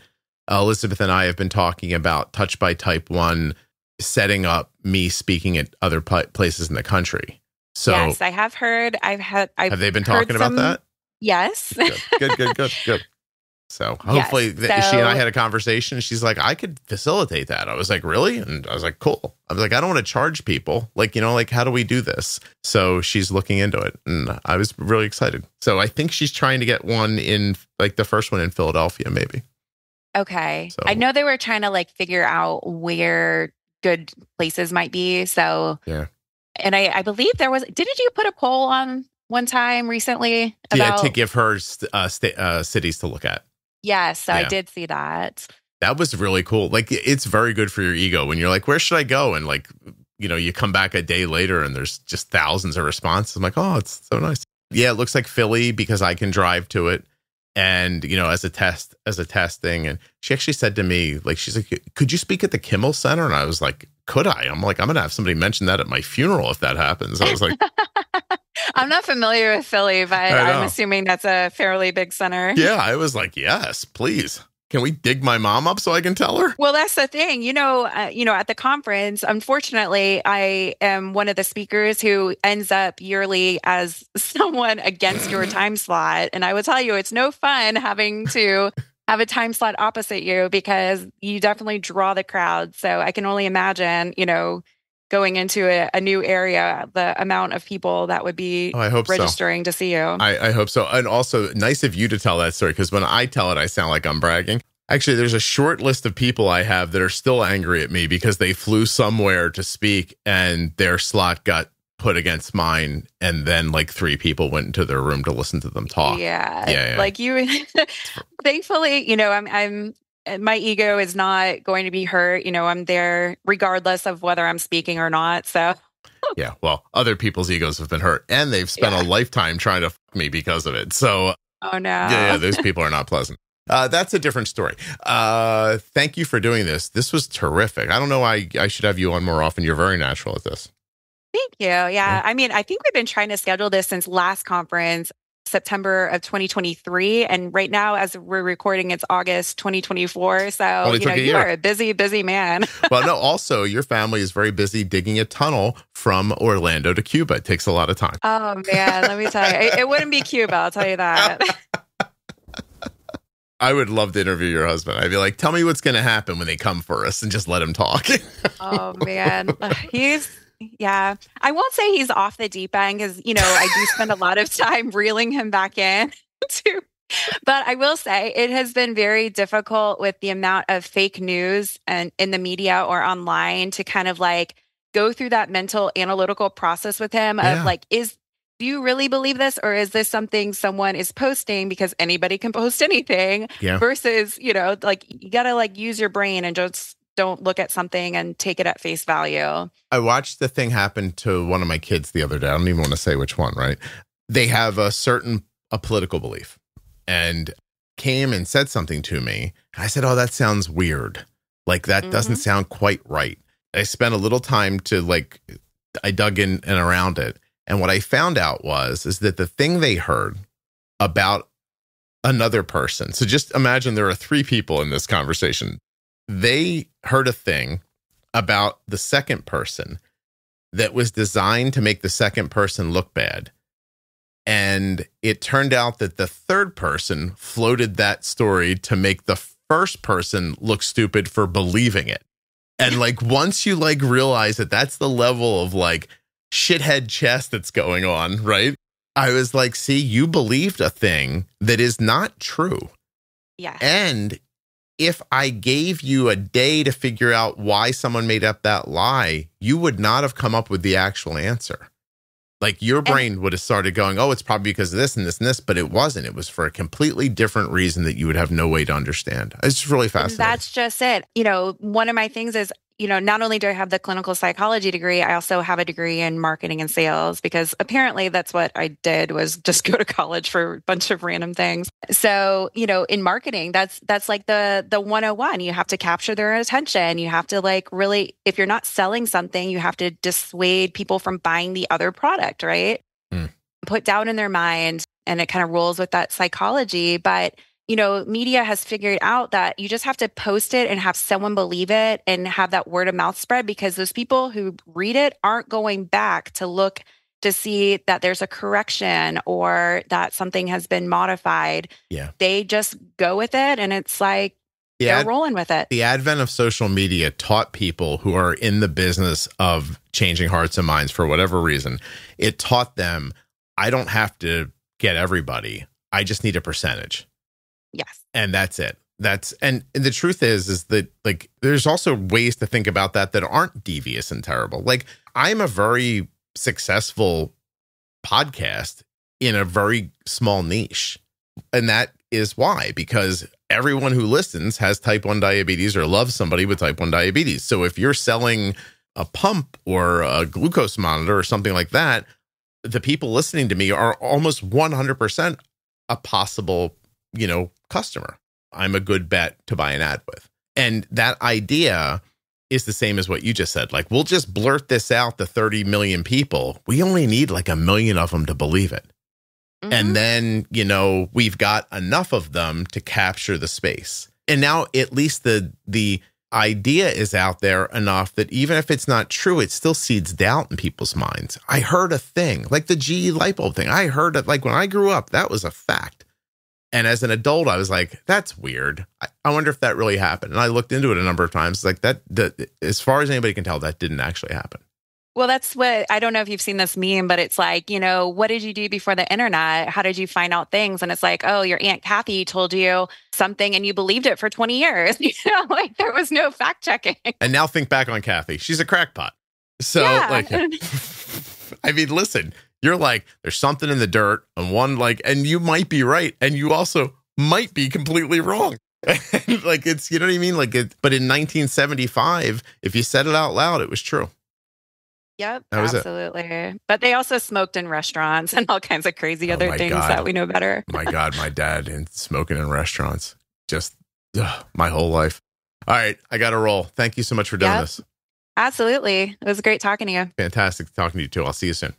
Elizabeth and I have been talking about Touch by Type 1 setting up me speaking at other places in the country. So yes, I have heard. Have they been talking about that? Yes. Good. So hopefully she and I had a conversation. She's like, I could facilitate that. I was like, really? And I was like, cool. I was like, I don't want to charge people. How do we do this? So she's looking into it. And I was really excited. So I think she's trying to get one in the first one in Philadelphia, maybe. Okay. So, I know they were trying to figure out where good places might be. So yeah. And I believe didn't you put a poll on one time recently about to give her cities to look at? Yes, so I did see that. That was really cool. It's very good for your ego when you're like, where should I go? And you come back a day later and there's just thousands of responses. I'm like, oh, it's so nice. Yeah, it looks like Philly because I can drive to it. And, as a test thing. And she actually said to me, she's like, could you speak at the Kimmel Center? And I was like, could I? I'm like, I'm going to have somebody mention that at my funeral if that happens. I was like, I'm not familiar with Philly, but I'm assuming that's a fairly big center. Yeah, I was like, yes, please. Can we dig my mom up so I can tell her? Well, that's the thing. At the conference, unfortunately, I am one of the speakers who ends up yearly as someone against your time slot. And I will tell you, it's no fun having to have a time slot opposite you because you definitely draw the crowd. So I can only imagine, going into a new area, the amount of people that would be registering to see you. I hope so. And also nice of you to tell that story because when I tell it, I sound like I'm bragging. Actually, there's a short list of people I have that are still angry at me because they flew somewhere to speak and their slot got put against mine. And then 3 people went into their room to listen to them talk. Yeah. Thankfully, I'm my ego is not going to be hurt. I'm there regardless of whether I'm speaking or not. So yeah, well, other people's egos have been hurt and they've spent a lifetime trying to fuck me because of it. So oh no. Yeah, those people are not pleasant. That's a different story. Thank you for doing this. This was terrific. I don't know why I should have you on more often. You're very natural at this. Thank you. Yeah. I mean, I think we've been trying to schedule this since last conference, September of 2023. And right now, as we're recording, it's August 2024. So, Only took a you year. are a busy, busy man. Well, no, also your family is very busy digging a tunnel from Orlando to Cuba. It takes a lot of time. Oh, man. Let me tell you, it wouldn't be Cuba. I'll tell you that. I would love to interview your husband. I'd be like, tell me what's going to happen when they come for us and just let him talk. Oh, man. Yeah, I won't say he's off the deep end because, I do spend a lot of time reeling him back in too. But I will say it has been very difficult with the amount of fake news and in the media or online to kind of like go through that mental analytical process with him of like, do you really believe this? Or is this something someone is posting because anybody can post anything versus, like you got to like use your brain and just don't look at something and take it at face value. I watched the thing happen to one of my kids the other day. I don't even want to say which one, right? They have a political belief and came and said something to me. I said, oh, that sounds weird. Like that doesn't sound quite right. I spent a little time I dug in and around it. And what I found out is that the thing they heard about another person. So just imagine there are 3 people in this conversation. They heard a thing about the second person that was designed to make the second person look bad. And it turned out that the third person floated that story to make the first person look stupid for believing it. And like, once you like realize that that's the level of like shithead chess that's going on, right? I was like, see, you believed a thing that is not true. Yeah. And if I gave you a day to figure out why someone made up that lie, you would not have come up with the actual answer. Like your brain would have started going, oh, it's probably because of this and this and this, but it wasn't. It was for a completely different reason that you would have no way to understand. It's really fascinating. That's just it. One of my things is, not only do I have the clinical psychology degree, I also have a degree in marketing and sales because apparently that's what I did was just go to college for a bunch of random things. So, in marketing, that's like the 101. You have to capture their attention. You have to like really, if you're not selling something, you have to dissuade people from buying the other product, right? Put doubt in their mind, and it kind of rolls with that psychology. But media has figured out that you just have to post it and have someone believe it and have that word of mouth spread because those people who read it aren't going back to look to see that there's a correction or that something has been modified. Yeah. They just go with it and it's like they're rolling with it. The advent of social media taught people who are in the business of changing hearts and minds for whatever reason. It taught them, I don't have to get everybody. I just need a percentage. Yes. And that's it. And the truth is that like, there's also ways to think about that aren't devious and terrible. Like I'm a very successful podcast in a very small niche. And that is why, because everyone who listens has type 1 diabetes or loves somebody with type 1 diabetes. So if you're selling a pump or a glucose monitor or something like that, the people listening to me are almost 100% a possible, customer. I'm a good bet to buy an ad with. And that idea is the same as what you just said. Like, we'll just blurt this out to 30 million people. We only need like 1 million of them to believe it. And then, we've got enough of them to capture the space. And now at least the idea is out there enough that even if it's not true, it still seeds doubt in people's minds. I heard a thing like the GE light bulb thing. I heard it like when I grew up, that was a fact. And as an adult, I was like, that's weird. I wonder if that really happened. And I looked into it a number of times. Like that, as far as anybody can tell, that didn't actually happen. Well, that's what, I don't know if you've seen this meme, but it's like, what did you do before the internet? How did you find out things? And it's like, oh, your Aunt Kathy told you something and you believed it for 20 years. Like there was no fact checking. And now think back on Kathy. She's a crackpot. So I mean, listen, you're like, there's something in the dirt and you might be right. And you also might be completely wrong. Like it's, you know what I mean? But in 1975, if you said it out loud, it was true. Yep, absolutely. But they also smoked in restaurants and all kinds of crazy other things that we know better. My God, my dad and smoking in restaurants. Just my whole life. All right, I got to roll. Thank you so much for doing this. Absolutely. It was great talking to you. Fantastic talking to you too. I'll see you soon.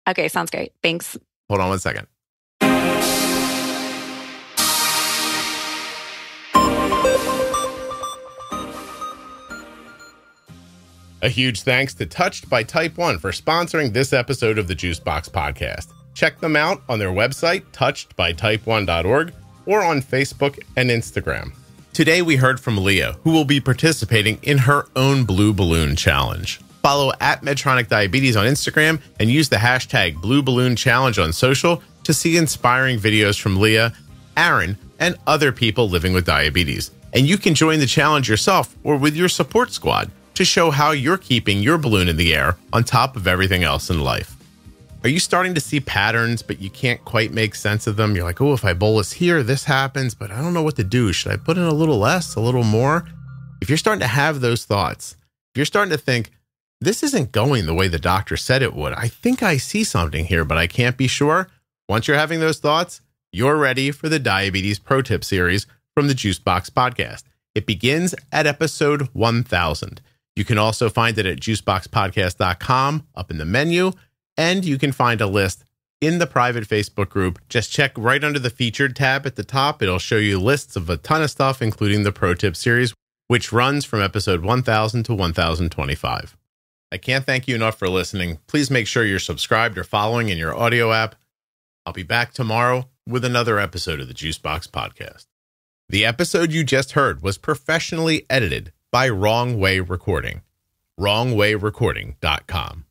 Okay, sounds great. Thanks. Hold on one second. A huge thanks to Touched by Type 1 for sponsoring this episode of the Juicebox Podcast. Check them out on their website, touchedbytype1.org, or on Facebook and Instagram. Today we heard from Leah, who will be participating in her own Blue Balloon Challenge. Follow at Medtronic Diabetes on Instagram and use the hashtag Blue Balloon Challenge on social to see inspiring videos from Leah, Aaron, and other people living with diabetes. And you can join the challenge yourself or with your support squad to show how you're keeping your balloon in the air on top of everything else in life. Are you starting to see patterns, but you can't quite make sense of them? You're like, oh, if I bolus here, this happens, but I don't know what to do. Should I put in a little less, a little more? If you're starting to have those thoughts, if you're starting to think, this isn't going the way the doctor said it would, I think I see something here, but I can't be sure. Once you're having those thoughts, you're ready for the Diabetes Pro Tip series from the Juicebox Podcast. It begins at episode 1000. You can also find it at juiceboxpodcast.com up in the menu, and you can find a list in the private Facebook group. Just check right under the featured tab at the top. It'll show you lists of a ton of stuff, including the Pro Tip series, which runs from episode 1000 to 1025. I can't thank you enough for listening. Please make sure you're subscribed or following in your audio app. I'll be back tomorrow with another episode of the Juicebox Podcast. The episode you just heard was professionally edited by Wrong Way Recording. WrongWayRecording.com.